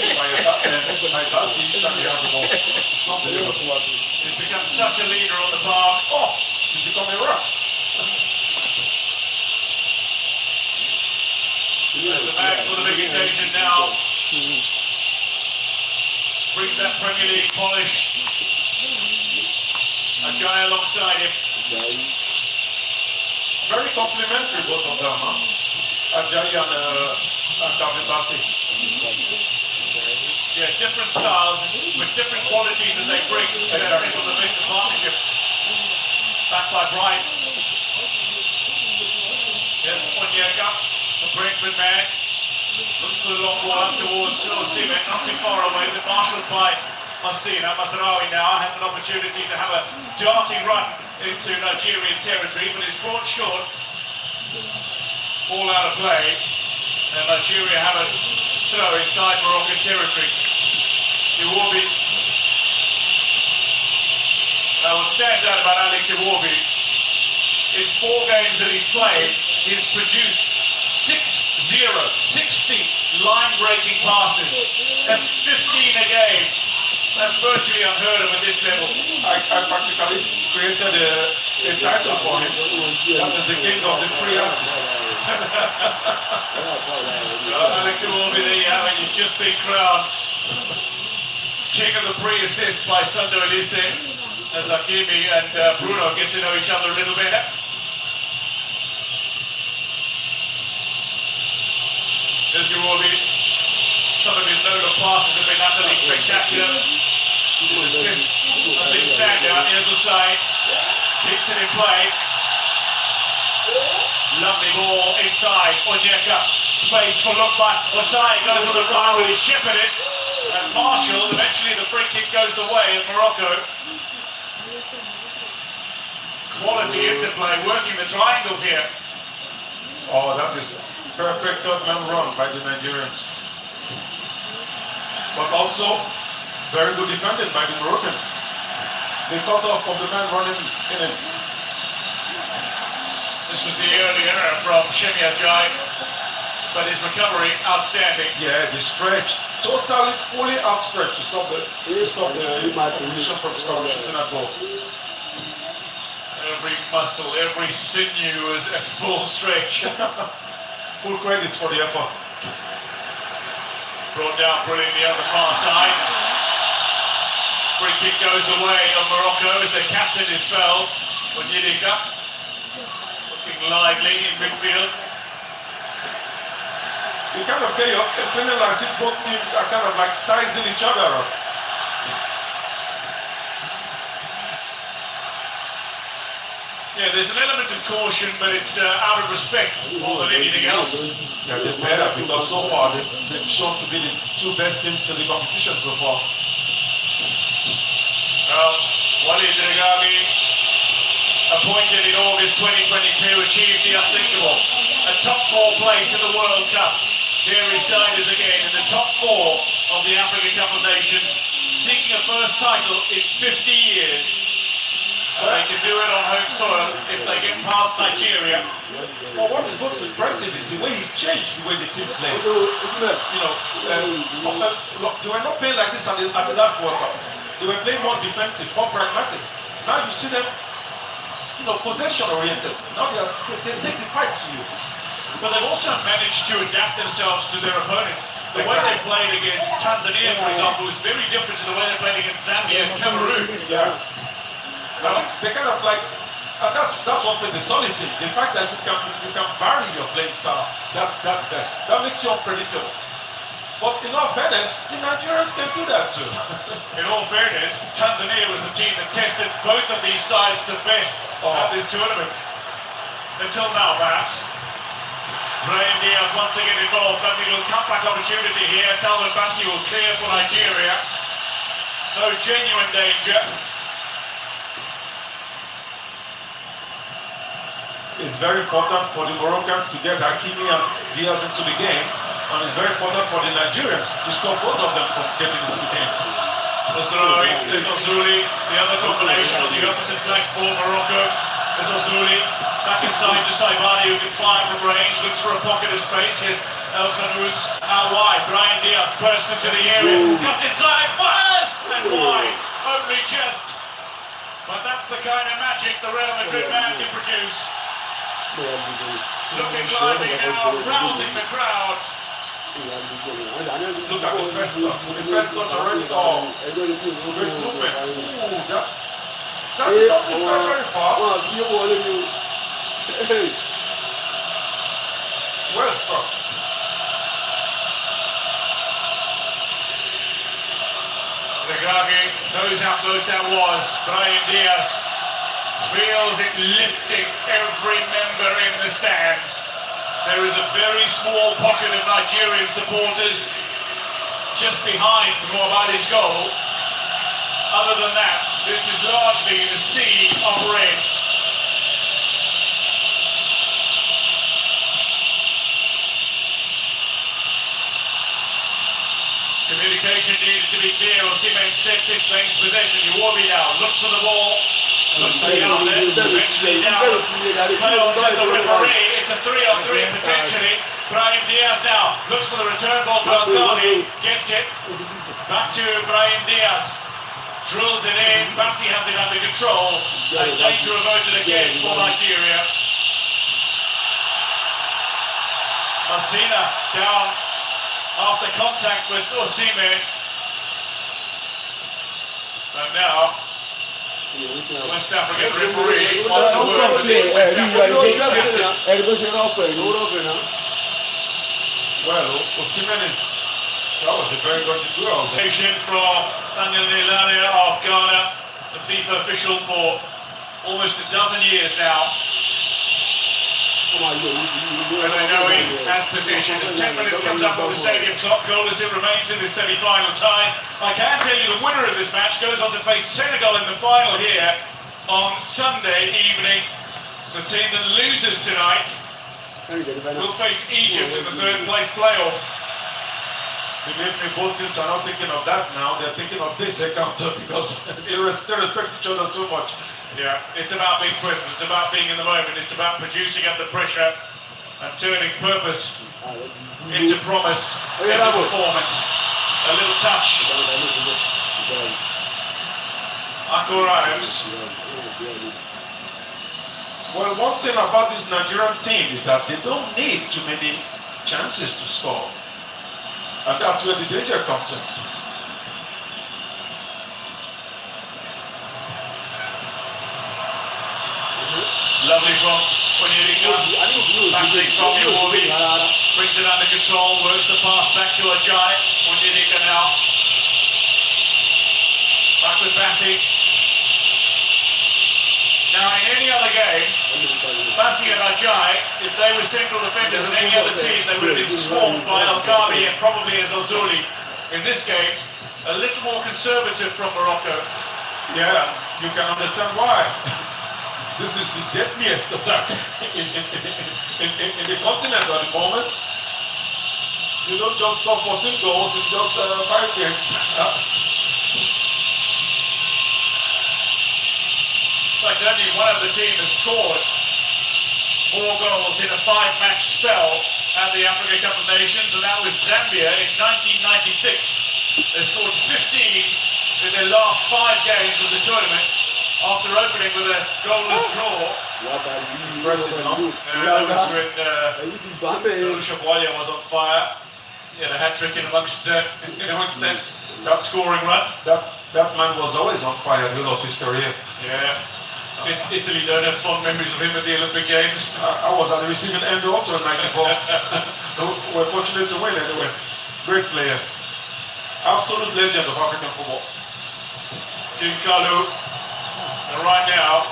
Bassey each time he has the ball. It's unbelievable. He's become such a leader on the park. Oh, he's become a rock. There's a man for the big occasion now. brings that Premier League polish. Ajayi alongside him. Very complimentary, both of them, huh? Ajayi and David Bassi. Yeah, different styles with different qualities that they bring to their single defensive partnership. Back by Bright. Here's Onyeka, the Brentford man. Looks for the long ball up towards Osimhen, not too far away, but marshalled by Masina. Masraoui now has an opportunity to have a darting run into Nigerian territory, but is brought short. Ball out of play, and Nigeria have a throw inside Moroccan territory. Iwobi. Now what stands out about Alex Iwobi, in 4 games that he's played, he's produced 60 line-breaking passes. That's 15 a game. That's virtually unheard of at this level. I practically created a title for him. That is the king of the pre-assist. Alex Iwobi, there you have it. You've just been crowned king of the pre-assists by Sunday Elise, as Hakimi and Bruno get to know each other a little bit. There's Iwobi. Some of his no-look passes have been utterly spectacular. His assists have been standout. Here's Osai. Keeps it in play. Lovely ball inside. Onyeka. Space for Lukman. Osai goes for the run with his ship in it. And Marshall, eventually the free kick goes the way of Morocco. Quality interplay, working the triangles here. Oh, that is perfect third-man run by the Nigerians. But also, very good defending by the Moroccans. They cut off of the man running in it. This was the early error from Shemi Ajayi, but his recovery outstanding. Yeah, the stretch, totally fully outstretched to stop the opposition from shooting that ball. Every muscle, every sinew is at full stretch. Full credits for the effort. Brought down brilliantly on the far side. Free kick goes the way of Morocco as their captain is felled. Onyedika looking lively in midfield. You kind of get a feeling like if both teams are kind of like sizing each other up. Yeah, there's an element of caution, but it's out of respect more than anything else. Yeah, they're better because so far they've shown to be the 2 best teams in the competition so far. Well, Walid Regragui, appointed in August 2022, achieved the unthinkable. A top 4 place in the World Cup. Here his side is again in the top 4 of the African Cup of Nations, seeking a first title in 50 years. And they can do it on home soil if they get past Nigeria. Well, what is most impressive is the way he changed the way the team plays. You know, they were not playing like this at the last World Cup. They were playing more defensive, more pragmatic. Now you see them, you know, possession oriented. Now they take the fight to you. But they've also managed to adapt themselves to their opponents. The way they played against Tanzania, for example, is very different to the way they played against Zambia and Cameroon. Yeah. They kind of like, that's what makes the solid team. The fact that you can vary your playing style, that's best. That makes you unpredictable. But in all fairness, the Nigerians can do that too. In all fairness, Tanzania was the team that tested both of these sides the best at this tournament. Until now, perhaps. Brahim Diaz wants to get involved. Maybe a little comeback opportunity here. Calvin Bassey will clear for Nigeria. No genuine danger. It's very important for the Moroccans to get Hakimi and Diaz into the game, and it's very important for the Nigerians to stop both of them from getting into the game. There's Ozuli, the other combination on the opposite flank for Morocco. There's Ozuli, back inside to Saibani, who can fire from range, looks for a pocket of space. Here's El Khanous out wide. Brahim Diaz bursts into the area, cuts inside, fires, and wide, only just. But that's the kind of magic the Real Madrid man can produce. Looking lively now, rousing the crowd. Look at the first touch. The first touch already. Oh, great movement. Ooh, that is not this very far. Well struck. Regagi knows how close that was. Brahim Diaz feels it lifting every member in the stands. There is a very small pocket of Nigerian supporters just behind Muhammadi's goal. Other than that, this is largely the sea of red. Communication needed to be clear. Osimhen steps in, claims possession. Iwobi now looks for the ball. Looks to the outlet, eventually down. Play on to the referee. It's a 3-on-3 potentially. Brahim Diaz now looks for the return ball to Al-Ghani. Gets it. Back to Brahim Diaz. Drills it in. Bassi has it under control. And danger averted again for Nigeria. Masina down after contact with Osimhen. And now West African referee wants to work with the West African team captain. Well, Osimhen is. That was a very good goal. From Daniel Nilane of Ghana, the FIFA official for almost a dozen years now. When they know he has position. As 10 minutes comes up on the stadium clock, goalless it remains in this semi-final tie. I can tell you the winner of this match goes on to face Senegal in the final here on Sunday evening. The team that loses tonight will face Egypt in the third place playoff. Believe me, both teams are not thinking of that now. They're thinking of this encounter because they respect each other so much. Yeah, it's about being present, it's about being in the moment, it's about producing under pressure and turning purpose into promise, into performance. A little touch. Akko Rams. Well, one thing about this Nigerian team is that they don't need too many chances to score. And that's where the danger comes in. Lovely from Onyedika. Battling from Iwobi. Brings it under control, works the pass back to Ajayi. Onyedika now. Back with Bassi. Now in any other game, Bassi and Ajayi, if they were central defenders in any other team, they would have been swarmed by Al-Ghabi and probably Azazuli. In this game, a little more conservative from Morocco. Yeah, you can understand why. This is the deadliest attack in the continent at the moment. You don't just score 14 goals in just 5 games. In fact, only one of the team has scored more goals in a 5-match spell at the Africa Cup of Nations, and that was Zambia in 1996. They scored 15 in their last 5 games of the tournament, after opening with a goalless draw. Impressive, no? That was when Shabualia was on fire. He had a hat-trick in amongst them, that scoring run. That man was always on fire at the end of his career. Yeah. Italy don't have fond memories of him at the Olympic Games. I was at the receiving end also in 94. We're fortunate to win anyway. Great player. Absolute legend of African football. Dinkalu. And right now,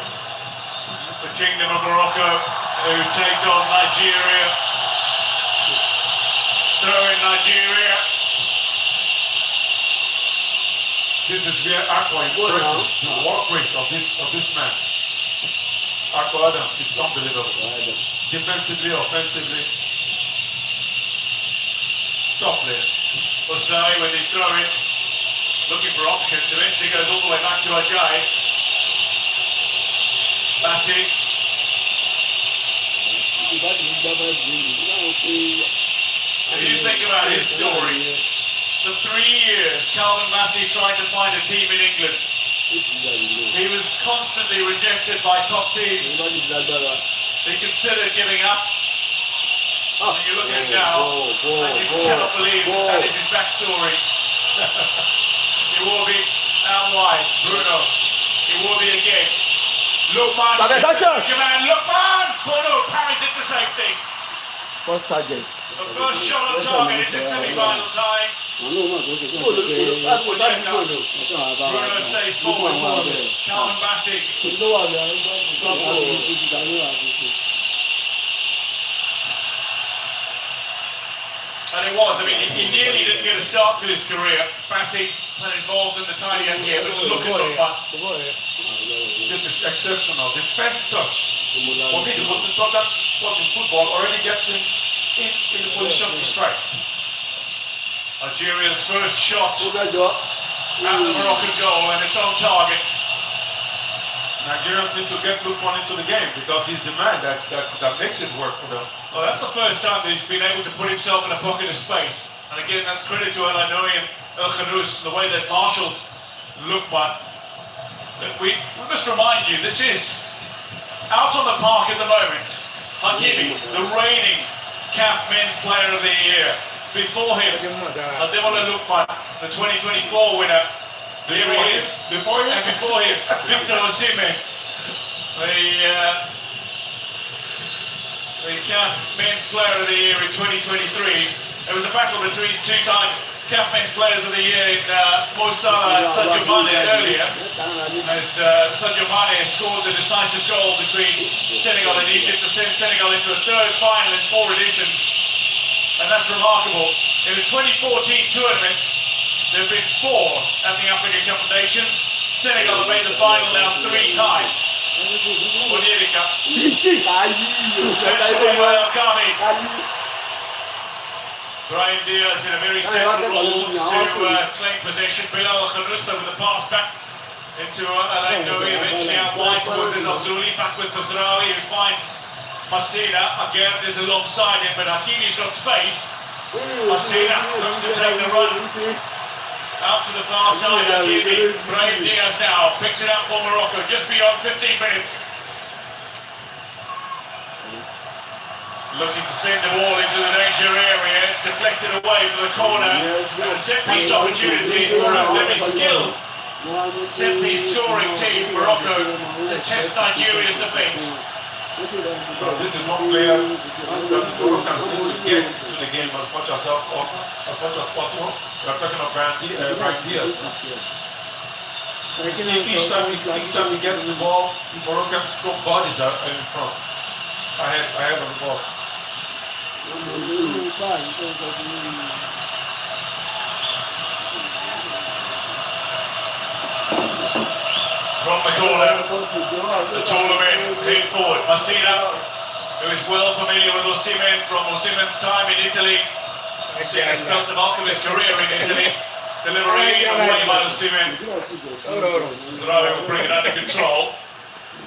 it's the Kingdom of Morocco who take on Nigeria. Throw in Nigeria. This is where Akko impresses the work rate of this man. Akko Adams, it's unbelievable. Defensively, offensively. Tough player. Osai when they throw it, looking for options, eventually goes all the way back to Ajayi. Bassi. If you think about his story, for 3 years Calvin Bassi tried to find a team in England. He was constantly rejected by top teams. He considered giving up. And you look at it now, and you cannot believe that is his backstory. It will be out wide. Bruno. It will be again. Lukman. Jaman. Lukman. Bruno parries it to safety. First target. The first shot on target in the semi-final tie. Bruno stays forward. Calvin Bassey. And it was, I mean, he nearly didn't get a start to his career. Bassey not involved in the tiny end here, but look at Lukman. This is exceptional. The first touch, for me, the most important touch in football, already gets him in the position to strike. Algeria's first shot at the Moroccan goal, and it's on target. Nigerians need to get Lukman into the game because he's the man that makes it work for them. Well, that's the first time that he's been able to put himself in a pocket of space. And again, that's credit to El Anoui and El Khanous, the way they've marshalled Lukman. We must remind you, this is out on the park at the moment. Hakimi, the reigning CAF Men's Player of the Year. Before him, Ademola Lukman, the 2024 winner. Here he is. Before him, Victor Osimhen, the CAF Men's Player of the Year in 2023. There was a battle between two-time CAF Men's Players of the Year in Mo Salah and Sadio Mane earlier, as Sadio Mane scored the decisive goal between Senegal and Egypt to send Senegal into a third final in 4 editions. And that's remarkable. In the 2014 tournament, there have been 4 at the African Cup of Nations. Senegal have made the final now 3 times. Onyedika. Brian Diaz in a very central role to claim possession. Bilal Khanous with the pass back into Alain Nouri, eventually out wide towards Azuli, back with Mazraoui, who finds Massina. Again, is alongside him, but Hakimi's got space. Massina looks to take the run out to the far side. Hakimi, Brahim Diaz now picks it up for Morocco, just beyond 15 minutes. Looking to send the ball into the danger area. It's deflected away for the corner. And a set-piece opportunity for a very skilled set-piece scoring team, Morocco, to test Nigeria's defence. So this is one player that the Moroccans need to get to the game as much as possible. We are talking of Brian Diaz. You see, each time he gets the ball, the Moroccans' bodies are in front, ahead of the ball. From the corner, the tournament head forward. Massina, who is well familiar with Osimhen from Osimhen's time in Italy. Massina spent the bulk of his career in Italy. Delivery away by Osimhen. Zarabi will bring it under control.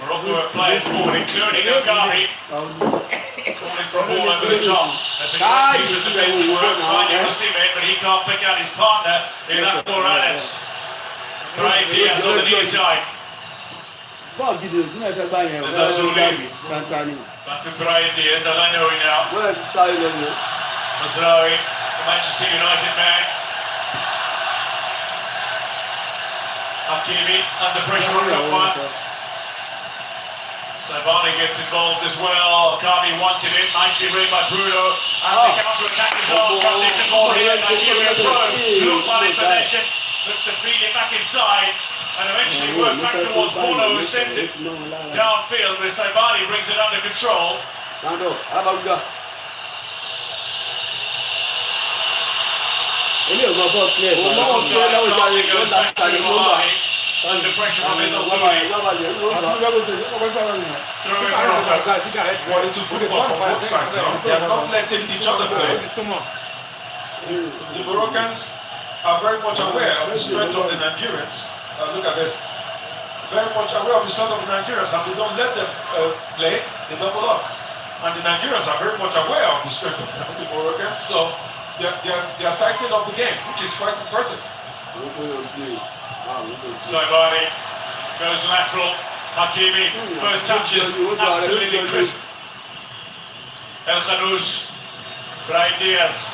Morocco have players forward, including Akari. Calling for a ball over the top. That's a great piece of defensive work, finding Osimhen, but he can't pick out his partner in Abdul Adams. Brahim Diaz on the near side. There's Azuli. Back to Brahim Diaz, Alain Nouri now. Mazraoui, the Manchester United man. Hakimi under pressure on Lukman. Sabani gets involved as well. Akami wanted it, nicely read by Bruno. And the counter-attack is on. Transition ball here, Nigeria throw. Lukman in possession, looks to feed it back inside. And eventually work back towards Bono, who sends it downfield, but Sabani brings it under control. Under pressure from his Azuli. Wanting to put it on both sides. They are not letting each other play. The Moroccans are very much aware of the strength of the Nigerians. Look at this. Very much aware of the strength of the Nigerians, and they don't let them play, they double up. And the Nigerians are very much aware of the strength of the Moroccans, so they are tightening up the game, which is quite impressive. Sabani goes lateral. Hakimi, first touches, absolutely crisp. El Khanous Brian Diaz.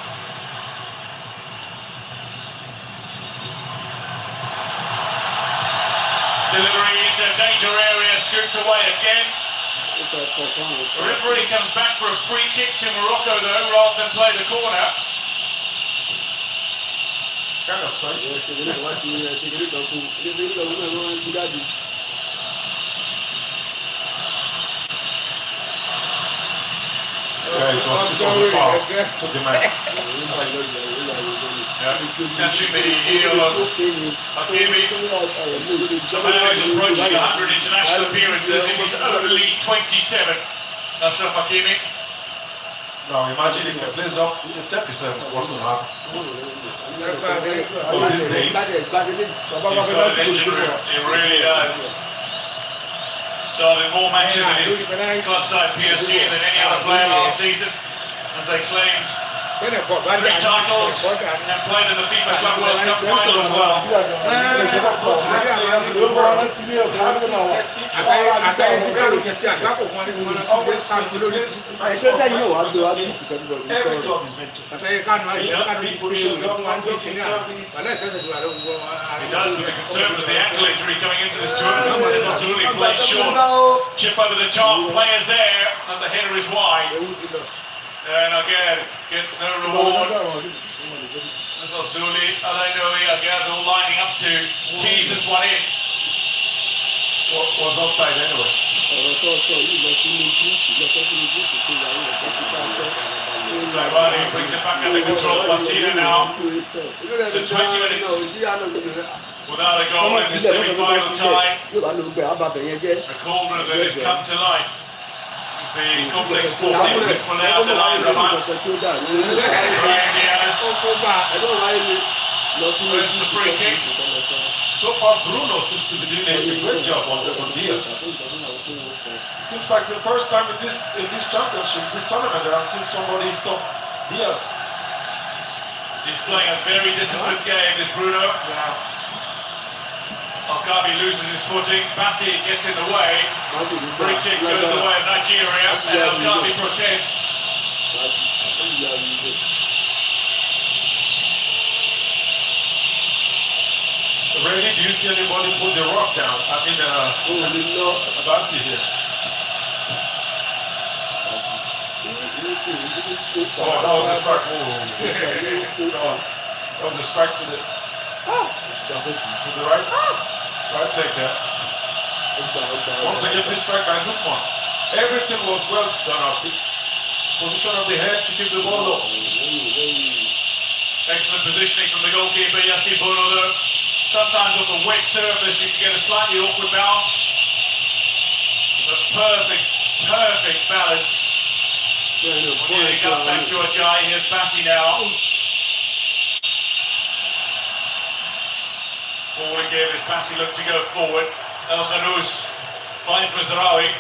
Delivery into danger area, scooped away again. The referee comes back for a free kick to Morocco though, rather than play the corner. Kind of strange. Yeah, it was a foul. Took the man. Catching the heel of Hakimi, the man who's approaching 100 international appearances in his only 27. Ashraf Hakimi. Now imagine if he plays up to 37, what's going to happen? Of these days, he's got an engine room, he really does. Started more matches in his club side PSG than any other player last season, as they claimed 3 titles and played in the FIFA Club World Cup final as well. He does, with the concern with the ankle injury coming into this tournament. There's absolutely played short. Chip over the top, players there, and the header is wide. And again, gets no reward. This Azuli, Alainoui, again, all lining up to tease this one in. was offside anyway. Saibani brings it back under control. Basina now. So 20 minutes without a goal in the semi-final tie. A corner that has come to life. It's the complex 14 which will lay out the line Rabat. Brian Diaz wins the free kick. So far, Bruno seems to be doing a great job on Diaz. It seems like the first time in this championship, this tournament, that I've seen somebody stop Diaz. He's playing a very disciplined game, this Bruno. Alkabi loses his footing. Bassi gets in the way. Free kick goes the way of Nigeria, and Alkabi protests. Really, do you see anybody put the rock down? I mean, Bassi here. Oh, that was a strike. That was a strike to the right. Right leg there. Once again, this strike by Lukman. Everything was well done up. Position of the head to keep the ball low. Excellent positioning from the goalkeeper, Yassi Bono though. Sometimes with a wet surface you can get a slightly awkward bounce. But perfect balance. When you cut back to Ajay, here's Bassi now. Forward again as Bassi look to go forward. El Khanous finds Mazraoui.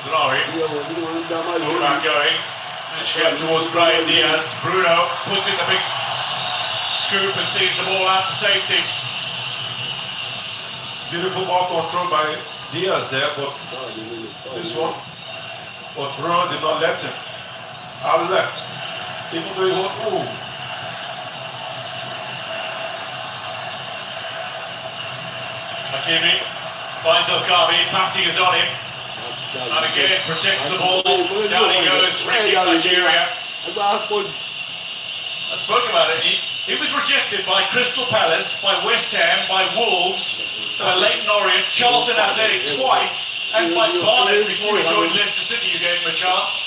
Mazraoui, thought about going. And she up towards Brian Diaz. Bruno puts in the big scoop and sees the ball out to safety. Beautiful ball control by Diaz there, but this one, but Bruno did not let him. Outlet. Even though he won't move. Hakimi finds Alkabi, Bassi is on him. And again protects the ball. Down he goes, free kick Nigeria. I spoke about it. He was rejected by Crystal Palace, by West Ham, by Wolves, by Leyton Orient, Charlton Athletic twice, and by Barnet before he joined Leicester City. You gave him a chance,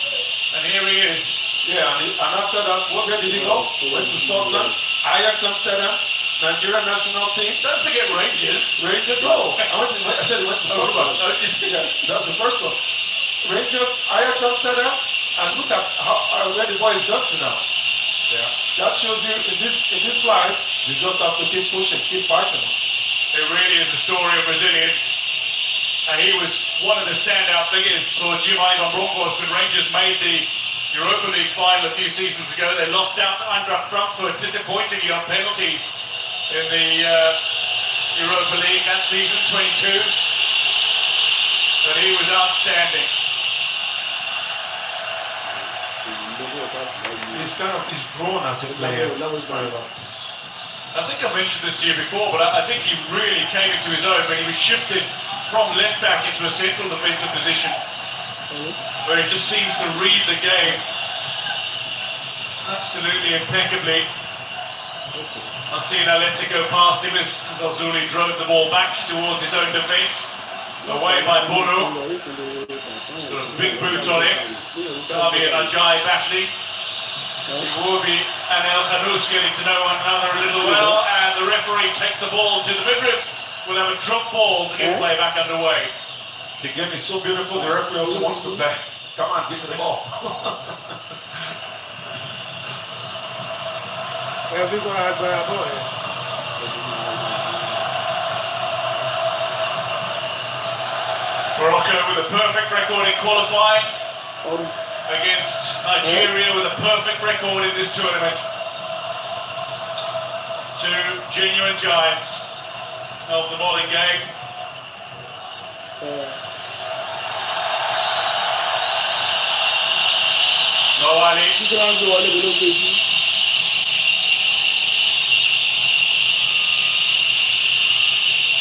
and here he is. Yeah, and after that, where did he go? Went to Scotland, Ajax Amsterdam, Nigeria national team. Don't forget Rangers. Rangers, no. I said he went to Scotland. Yeah, that's the first one. Rangers, Ajax Amsterdam, and look at where the boy is got to now. Yeah. That shows you in this life, you just have to keep pushing, keep fighting. It really is the story of resilience. And he was one of the standout figures for G-Ivan Broncos when Rangers made the Europa League final a few seasons ago. They lost out to Eintracht Frankfurt disappointingly on penalties in the Europa League that season, 22. But he was outstanding. he's grown as a player. I think I mentioned this to you before, but I think he really came into his own when he was shifted from left back into a central defensive position, where he just seems to read the game absolutely impeccably. Masina lets it go past him as Zalzuli drove the ball back towards his own defence. Away by Bono. He's got a big boot on him. Kabi and Ajay battling. Iwobi and El Khanous getting to know one another a little well, and the referee takes the ball to the midriff. We'll have a drop ball to get play back underway. The game is so beautiful, the referee also wants to play. Come on, get to the ball. Morocco with a perfect record in qualifying against Nigeria with a perfect record in this tournament. Two genuine giants of the bowling game. No Ali.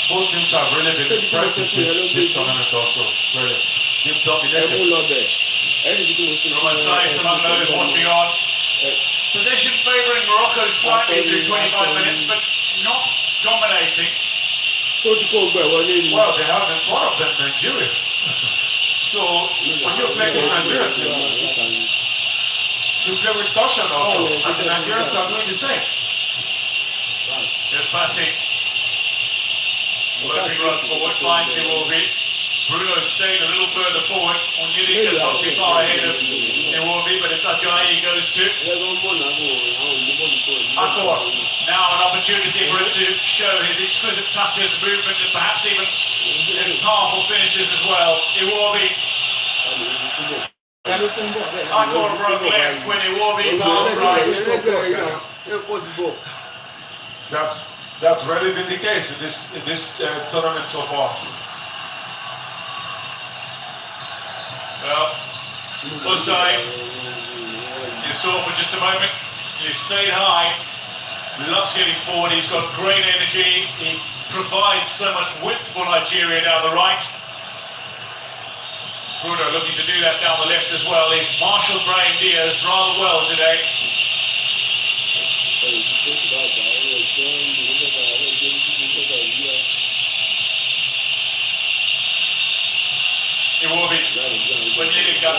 Both teams have really been impressive this tournament also. Really. They've dominated. Roman Saiz among those watching on. Possession favouring Morocco slightly through 25 minutes, but not dominating. Well, they have in front of them Nigeria. So when you play with Nigerians, you play with caution also, and the Nigerians are doing the same. There's passing. Working run forward, finds Iwobi. Bruno staying a little further forward. Onyedika's not too far ahead of Iwobi, but it's Ajayi he goes to. Akor. Now an opportunity for him to show his exquisite touches, movement, and perhaps even his powerful finishes as well. Iwobi. Akor broke left when Iwobi passed right. That's really been the case in this tournament so far. Well, Usai, you saw for just a moment, he stayed high, loves getting forward, he's got great energy, he provides so much width for Nigeria down the right. Bruno looking to do that down the left as well. He's marshalled Brahim Diaz rather well today. Iwobi, Onyedika.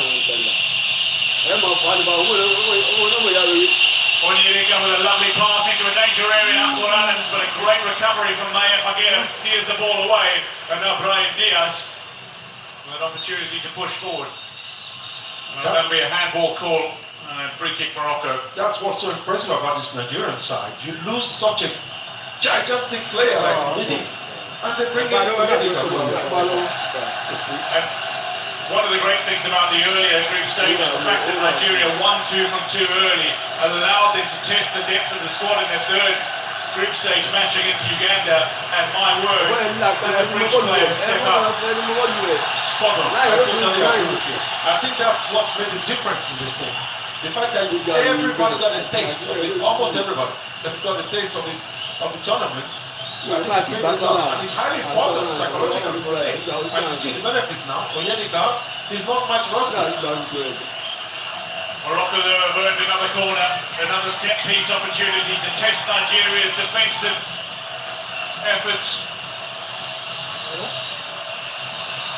Onyedika with a lovely pass into a danger area, Akor Adams, but a great recovery from Naya Fagir, steers the ball away, and now Brahim Diaz with an opportunity to push forward. That'll be a handball call and free kick Morocco. That's what's so impressive about this Nigerian side. You lose such a gigantic player like Ndidi, and they bring in Onyedika. One of the great things about the earlier group stage is the fact that Nigeria won 2 from 2 early, allowed them to test the depth of the squad in their third group stage match against Uganda, and my word, the French players step up. Spot on. I totally agree with you. I think that's what's made the difference in this thing. The fact that everybody got a taste of it, almost everybody got a taste of the tournament. And it's highly important psychologically for the team. And you see the benefits now. Onyedika is not much rusty. Morocco though have earned another corner, another set piece opportunity to test Nigeria's defensive efforts.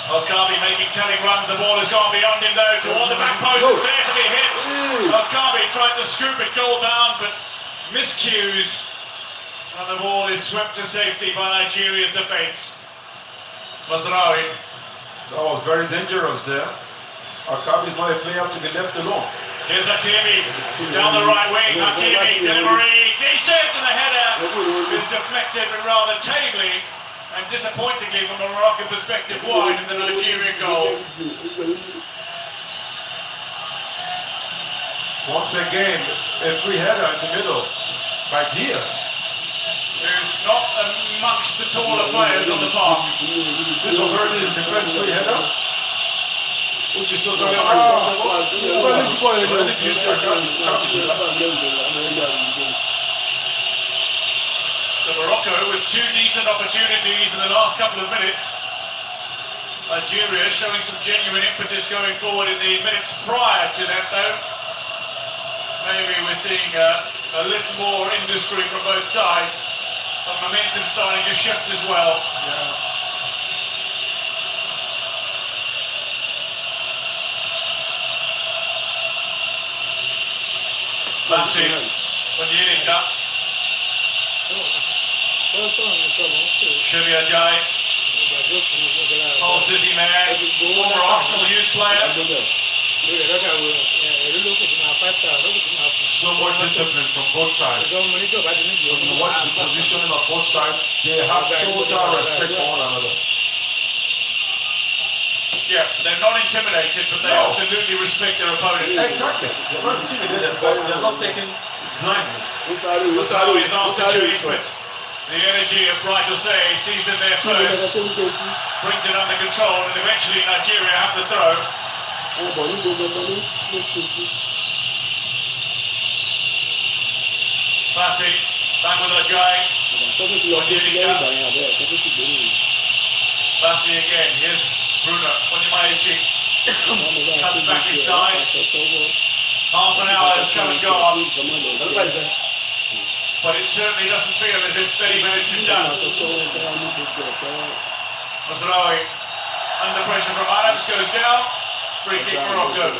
Okabi making telling runs, the ball has gone beyond him though, toward the back post, there to be hit. Okabi tried to scoop it goal bound, but miscues. And the ball is swept to safety by Nigeria's defence. Mazraoui. That was very dangerous there. Akabi is not a player to be left alone. Here's Hakimi, down the right wing, Hakimi, delivery, decent, and the header is deflected, but rather tamely and disappointingly from a Moroccan perspective wide in the Nigerian goal. Once again, a free header in the middle by Diaz. Who's not amongst the taller players on the park. This was already the best free header. which is totally unacceptable. So Morocco with 2 decent opportunities in the last couple of minutes. Nigeria showing some genuine impetus going forward in the minutes prior to that though. Maybe we're seeing a little more industry from both sides. And momentum starting to shift as well. Yeah. Bassi, Onyedika. Shivya Jai. Hull City man, former Arsenal youth player. So much discipline from both sides. When you watch the positioning of both sides, they have total respect for one another. Yeah, they're not intimidated, but they absolutely respect their opponents. Exactly. They're not intimidated, but they're not taking blindness. Musawi is asked to chase, but the energy of Bright Osei sees them there first, brings it under control, and eventually Nigeria have the throw. Bassi, back with Ajayi. Bassi again, here's Bruno, Onyemaichi. Cuts back inside. Half an hour has come and gone. But it certainly doesn't feel as if 30 minutes is done. Mazraoui, under pressure from Adams, goes down. Free kick Morocco.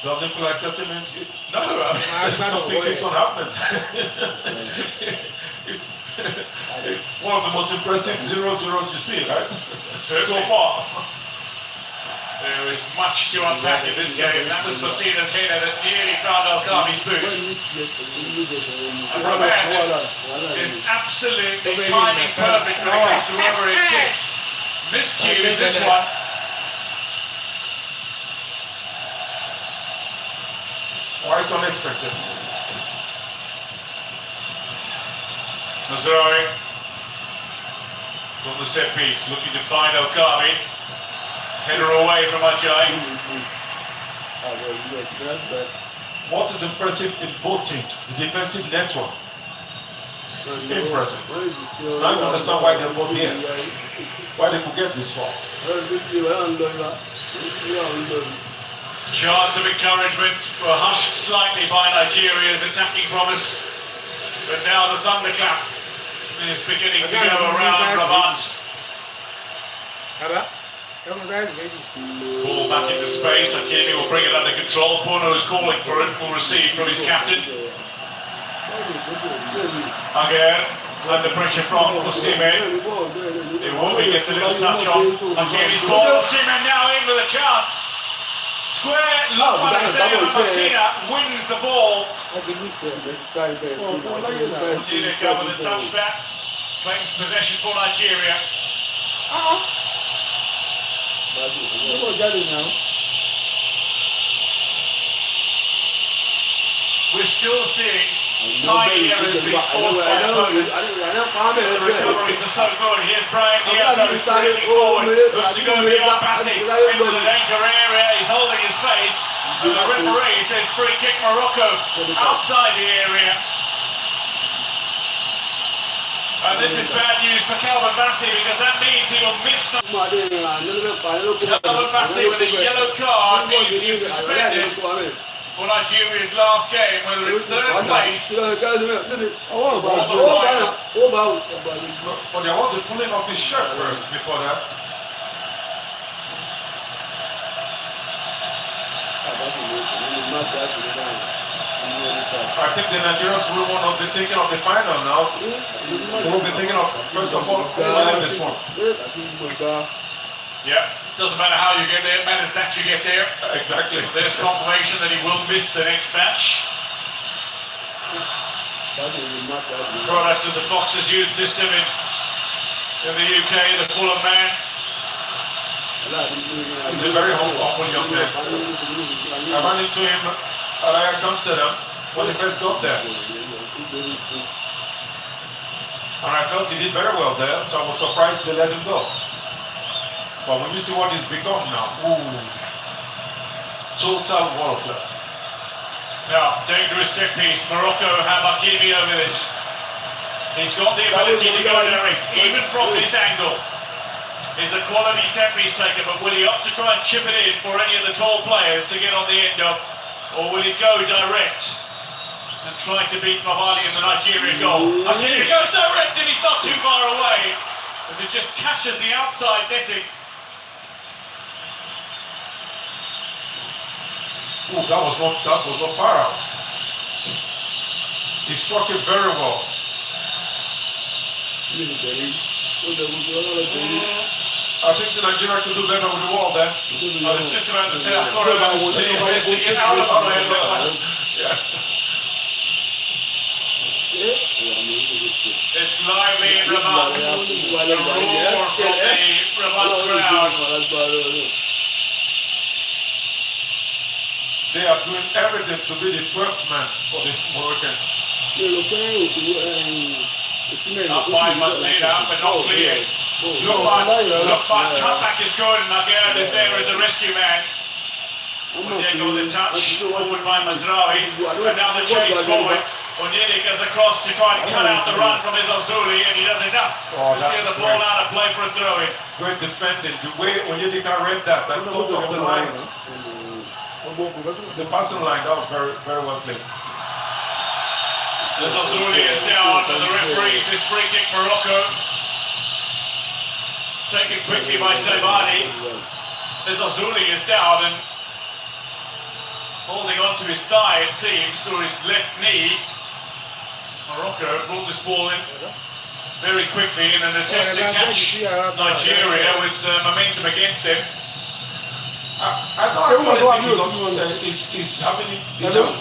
Doesn't feel like 30 minutes. No, something keeps on happening. It's one of the most impressive 0-0s you see, right? So far. There is much to unpack in this game. That was Basina's header that nearly found Al-Kami's boot. And from there, is absolutely timing perfect when it comes to whoever it kicks. Miscues this one. Quite unexpected. Mazraoui from the set piece, looking to find Al-Kami. Header away from Ajayi. What is impressive in both teams? The defensive network. Impressive. Now you understand why they're both here. Why they could get this far. Chants of encouragement were hushed slightly by Nigeria's attacking promise. But now the thunderclap is beginning to go around Rabat. Ball back into space. Hakimi will bring it under control. Bono is calling for it. Will receive from his captain. Again, under pressure from Osimhen. Iwobi gets a little touch on Hakimi's ball. Osimhen now in with a chance. Square, Lukman is there, but Basina wins the ball. Onyedika with a touchback. Claims possession for Nigeria. We're still seeing tiny errors being forced by opponents. The recoveries are so good. Here's Brian Diaz streaking forward. Looks to go beyond Bassi into the danger area. He's holding his face. And the referee says free kick Morocco outside the area. And this is bad news for Calvin Bassi because that means he will miss the... Calvin Bassi with a yellow card means he's suspended for Nigeria's last game, whether it's third place or the final. But there was a pulling of his shirt first before that. I think the Nigerians will want to be thinking of the final now. They will be thinking of, first of all, winning this one. Yeah, doesn't matter how you get there, it matters that you get there. Exactly. There's confirmation that he will miss the next match. Product of the Fox's youth system in the UK, the Fulham man. He's a very humble young man. I ran into him at Ajax Amsterdam when he first got there. And I felt he did very well there, so I was surprised they let him go. But when you see what it's become now, total world class. Now, dangerous set piece. Morocco have Hakimi over this. He's got the ability to go direct, even from this angle. He's a quality set piece taker, but will he opt to try and chip it in for any of the tall players to get on the end of, or will he go direct and try to beat Mabali in the Nigeria goal? Hakimi goes direct and he's not too far away, as it just catches the outside netting. Oh, that was not far out. He struck it very well. I think the Nigeria could do better with the ball there. I was just about to say, I thought I was to get out of my head. Yeah. It's lively in Rabat. The roar from the Rabat crowd. They are doing everything to be the 12th man for the Moroccans. Up by Masina, but not clear. Look back, cutback is good, and Nagerd is there as a rescue man. Onyeka with a touch, forward by Mazraoui, and now the chase forward. Onyeka goes across to try and cut out the run from Azuli, and he does enough to steer the ball out of play for a throw-in. Great defending, the way Onyeka read that, and both of the lines. The passing line, that was very, very well played. Azuli is down, but the referee says free kick Morocco. Taken quickly by Saibani. Azuli is down and holding on to his thigh, it seems, or his left knee. Morocco brought this ball in very quickly in an attempt to catch Nigeria with momentum against them. I thought he's having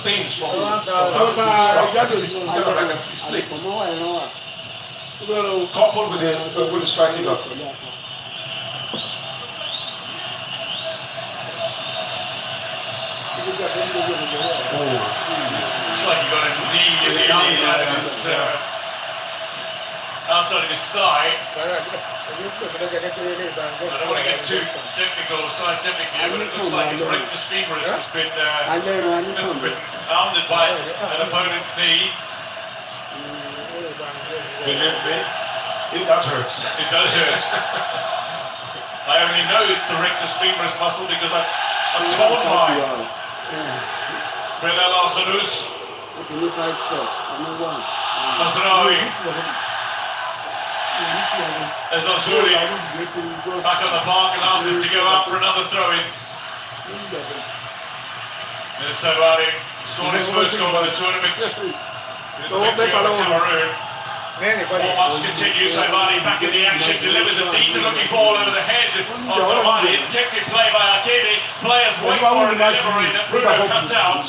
pains from like a slip. Coupled with the striking up. Looks like he got a knee in the outside of his thigh. I don't want to get too technical or scientific here, but it looks like his rectus femoris has been pounded by an opponent's knee. Believe me, that hurts. It does hurt. I only know it's the rectus femoris muscle because I'm torn mine. Bilal Al-Khanous. Mazraoui. As Azuli back on the park and asks us to go out for another throw-in. There's Saibani scored his first goal of the tournament with the victory over Cameroon. Warm-ups continue. Saibani back in the action, delivers a decent-looking ball over the head of Mabali. It's kept in play by Hakimi. Players wait for a delivery that Bruno cuts out.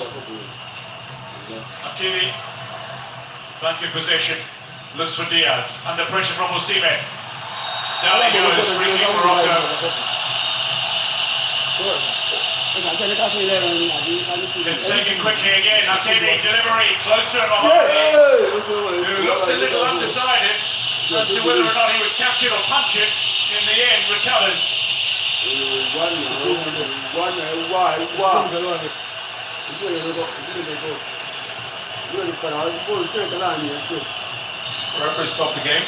Hakimi back in possession. Looks for Diaz, under pressure from Osimhen. Down he goes, free kick Morocco. It's taken quickly again, Hakimi delivery, close to him, who looked a little undecided as to whether or not he would catch it or punch it. In the end, recovers. Referee stopped the game.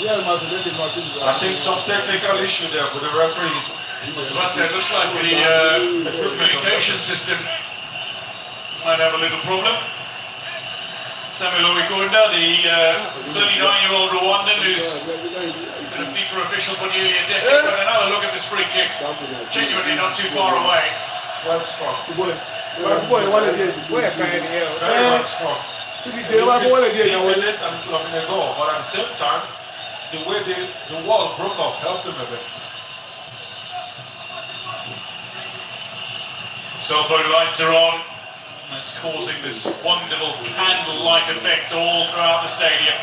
I think some technical issue there with the referees. It looks like the communication system might have a little problem. Samuel Oigunda, the 39-year-old Rwandan who's been a FIFA official for nearly a decade, got another look at this free kick. Genuinely not too far away. Well struck. Very well struck. Deep in it and loving the goal, but at the same time, the way the wall broke off helped him a bit. Cell phone lights are on. That's causing this wonderful candlelight effect all throughout the stadium.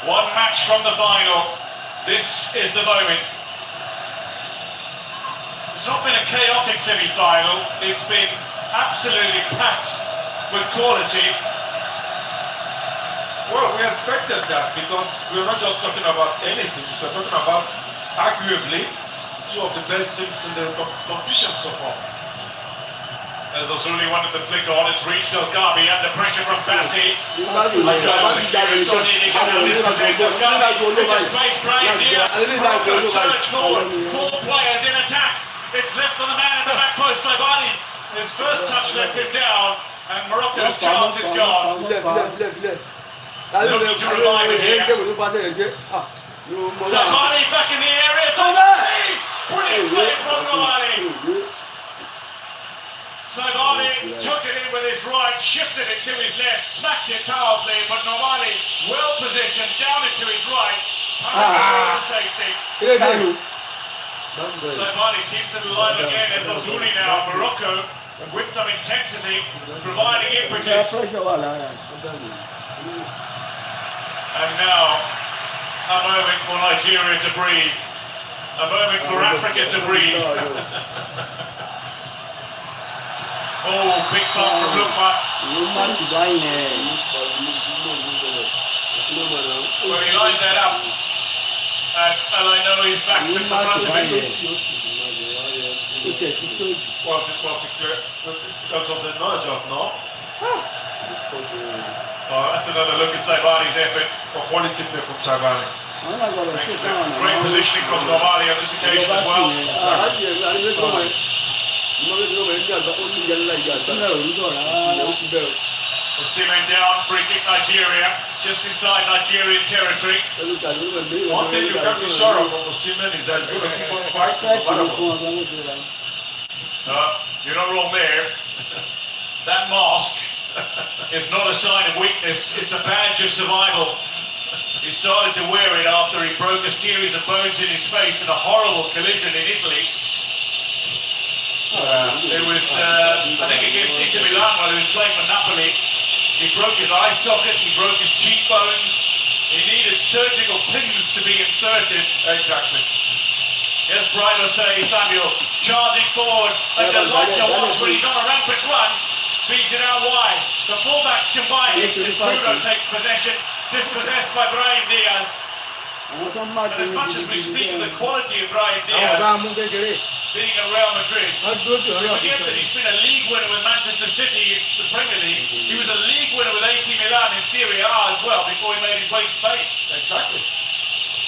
One match from the final. This is the moment. It's not been a chaotic semi-final. It's been absolutely packed with quality. Well, we expected that because we're not just talking about anything. We're talking about arguably two of the best teams in the competition so far. As Ozuli wanted the flick on, it's reached Okabi under pressure from Bassi. He just placed Brian Diaz. Morocco search forward. 4 players in attack. It's left for the man at the back post, Saibani. His first touch lets him down, and Morocco's chance is gone. Looking to revive it here. Saibani back in the area. Saibani! Brilliant save from Nomali. Saibani took it in with his right, shifted it to his left, smacked it powerfully, but Nomali well positioned down into his right. Safety. Saibani keeps it alive again as Ozuli now. Morocco with some intensity, providing impetus. And now a moment for Nigeria to breathe. A moment for Africa to breathe. Oh, big bump from Lukman. Well, he lined that up. And I know he's back to the front of it. Well, this was that was another job, no? Oh, that's another look at Saibani's effort. For quality play from Saibani. Excellent. Great positioning from Nomali on this occasion as well. Osimhen down, free kick Nigeria, just inside Nigerian territory. One thing you can't be sure of Osimhen is that he's going to keep on fighting no matter what. You're not wrong there. That mask is not a sign of weakness, it's a badge of survival. He started to wear it after he broke a series of bones in his face in a horrible collision in Italy. It was, I think, against Inter Milan while he was playing for Napoli. He broke his eye socket, he broke his cheekbones. He needed surgical pins to be inserted. Exactly. Yes, Brian will say, Samuel, charging forward, a delight to watch when he's on a rampant run. Feeds it out wide. The fullbacks combine as Bruno takes possession, dispossessed by Brahim Diaz. And as much as we speak of the quality of Brahim Diaz, being at Real Madrid, forget that he's been a league winner with Manchester City in the Premier League. He was a league winner with AC Milan in Serie A as well before he made his way to Spain. Exactly.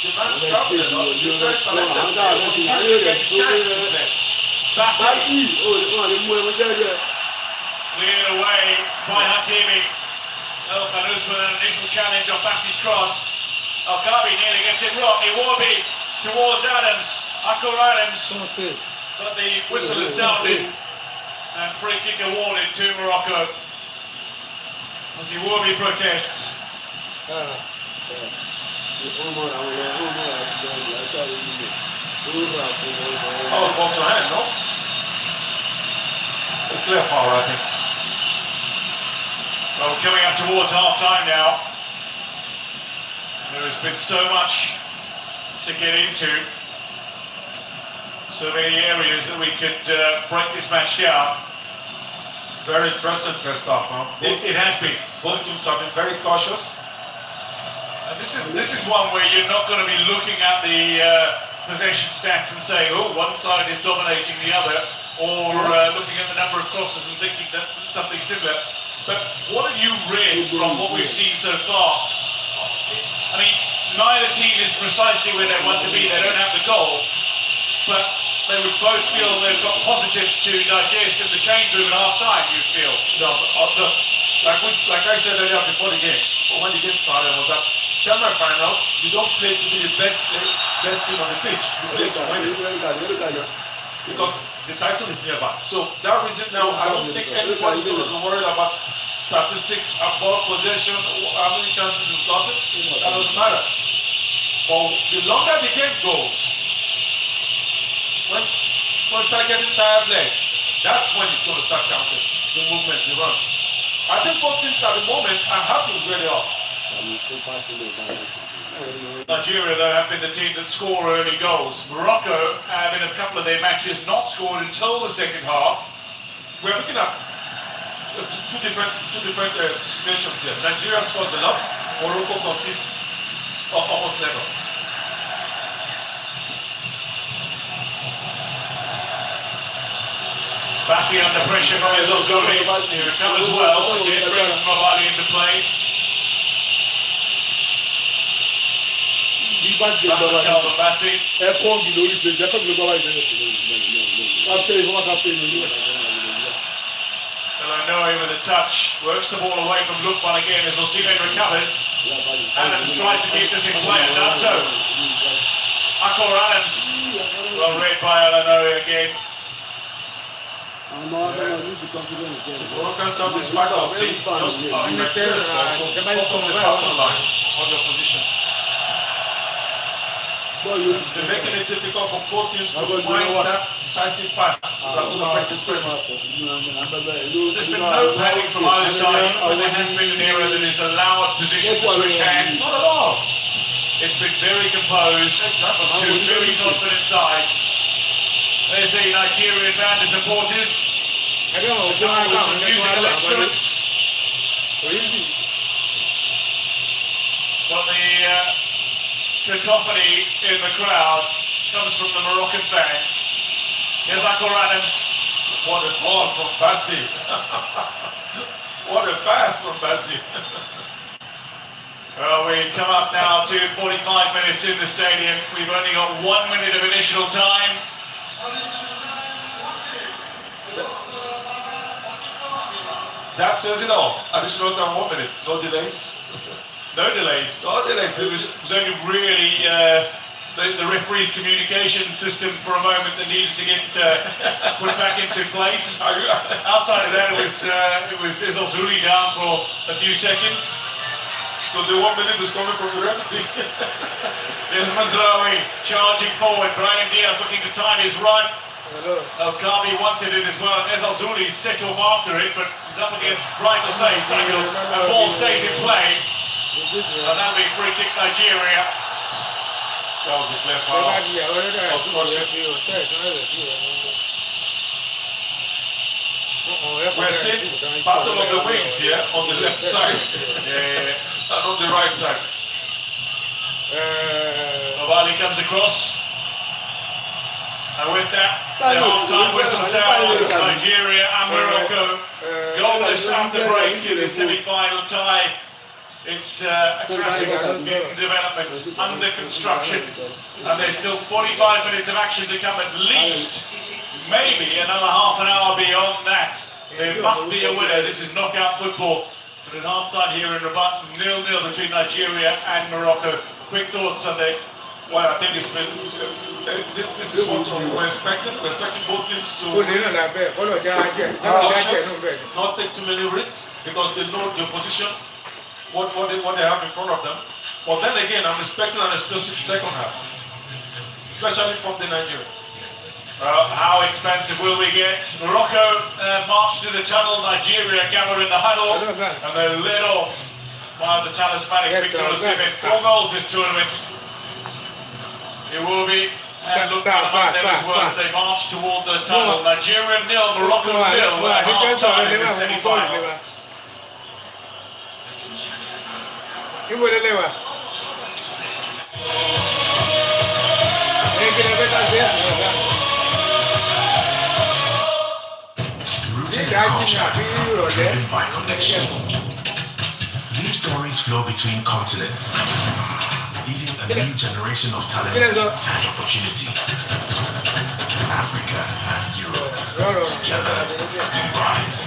The man's traveling a lot. He's very talented. Bassi. Cleared away by Hakimi. El Khanous with an initial challenge on Bassi's cross. Okabi nearly gets it wrong. Iwobi towards Adams. Akor Adams. But the whistle is sounded and free kick awarded to Morocco as Iwobi protests. Oh, ball to hand, no? A clear foul, I think. Well, we're coming up towards half-time now. There has been so much to get into. So many areas that we could break this match down. Very interesting first half, huh? It has been. Both teams have been very cautious. And this is one where you're not going to be looking at the possession stats and saying, oh, one side is dominating the other, or looking at the number of crosses and thinking that something similar. But what have you read from what we've seen so far? I mean, neither team is precisely where they want to be. They don't have the goal, but they would both feel they've got positives to digest in the change room at half-time, you feel? No, like I said earlier before the game, when the game started, was that semi-finals, you don't play to be the best team on the pitch. You play to win it. Because the title is nearby. So that reason now, I don't think anybody's going to be worried about statistics, ball possession, how many chances you've gotten. That doesn't matter. But the longer the game goes, when you start getting tired legs, that's when it's going to start counting. The movements, the runs. I think both teams at the moment are happy with where they are. Nigeria, though, have been the team that score early goals. Morocco have, in a couple of their matches, not scored until the second half. We're looking at two different situations here. Nigeria scores a lot, Morocco concedes almost never. Bassi under pressure from his Ozuri. He recovers well. Again brings Mobali into play. Calvin Bassi. Delanoe with a touch. Works the ball away from Lukman again as Osimhen recovers. Adams tries to keep this in play and does so. Akor Adams. Well read by Delanoe again. Workers on this backup team just on your position. They're making it difficult for both teams to find that decisive pass. There's been no panic from either side, but there has been an era that has allowed position to switch hands. Not at all. It's been very composed from two very confident sides. There's the Nigerian band of supporters. With some musical instruments. But the cacophony in the crowd comes from the Moroccan fans. Here's Akor Adams. What a ball from Bassi. What a pass from Bassi. Well, we come up now to 45 minutes in the stadium. We've only got 1 minute of additional time. That says it all. Additional time, 1 minute. No delays. No delays. No delays. It was only really the referee's communication system for a moment that needed to get put back into place. Outside of that, it was Ozuri down for a few seconds. So the 1 minute is coming from the referee. There's Mazraoui charging forward. Brian Diaz looking to time his run. Kabi wanted it as well. And there's Ozuri set off after it, but he's up against Brian Hosse's tackle. The ball stays in play. And that'll be a free kick Nigeria. That was a clear foul. We're seeing battle of the wings here on the left side and on the right side. Mobali comes across. And with that, the half-time whistle sounds. Nigeria and Morocco goalless after break in the semi-final tie. It's a classic in development, under construction, and there's still 45 minutes of action to come at least, maybe another half an hour beyond that. There must be a winner. This is knockout football. But at half-time here in Rabat, 0-0 between Nigeria and Morocco. Quick thoughts, Sunday? Well, I think it's been, this is what we're expecting. We're expecting both teams to not take too many risks because they know the position. What they have in front of them. But then again, I'm expecting an explosive second half, especially from the Nigerians. Well, how expensive will we get? Morocco march to the tunnel, Nigeria gather in the huddle, and they're led off by the talismanic Victor Osimhen. 4 goals this tournament. It will be looked at among them as well as they march toward the tunnel. Nigeria 0, Morocco 0 at half-time in the semi-final. Rooted in culture, driven by connection. These stories flow between continents, leading a new generation of talent and opportunity. Africa and Europe, together we rise.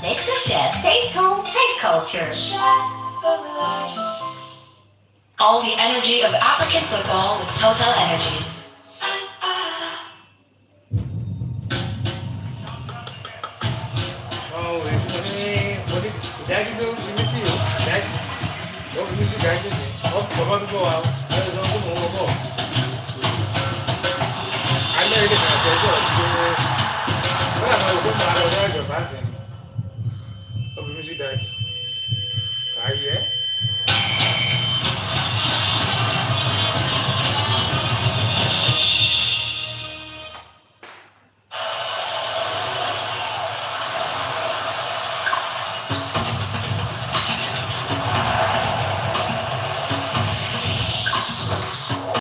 Mr. Chef, taste home, taste culture. All the energy of African football with Total Energies. Are you here?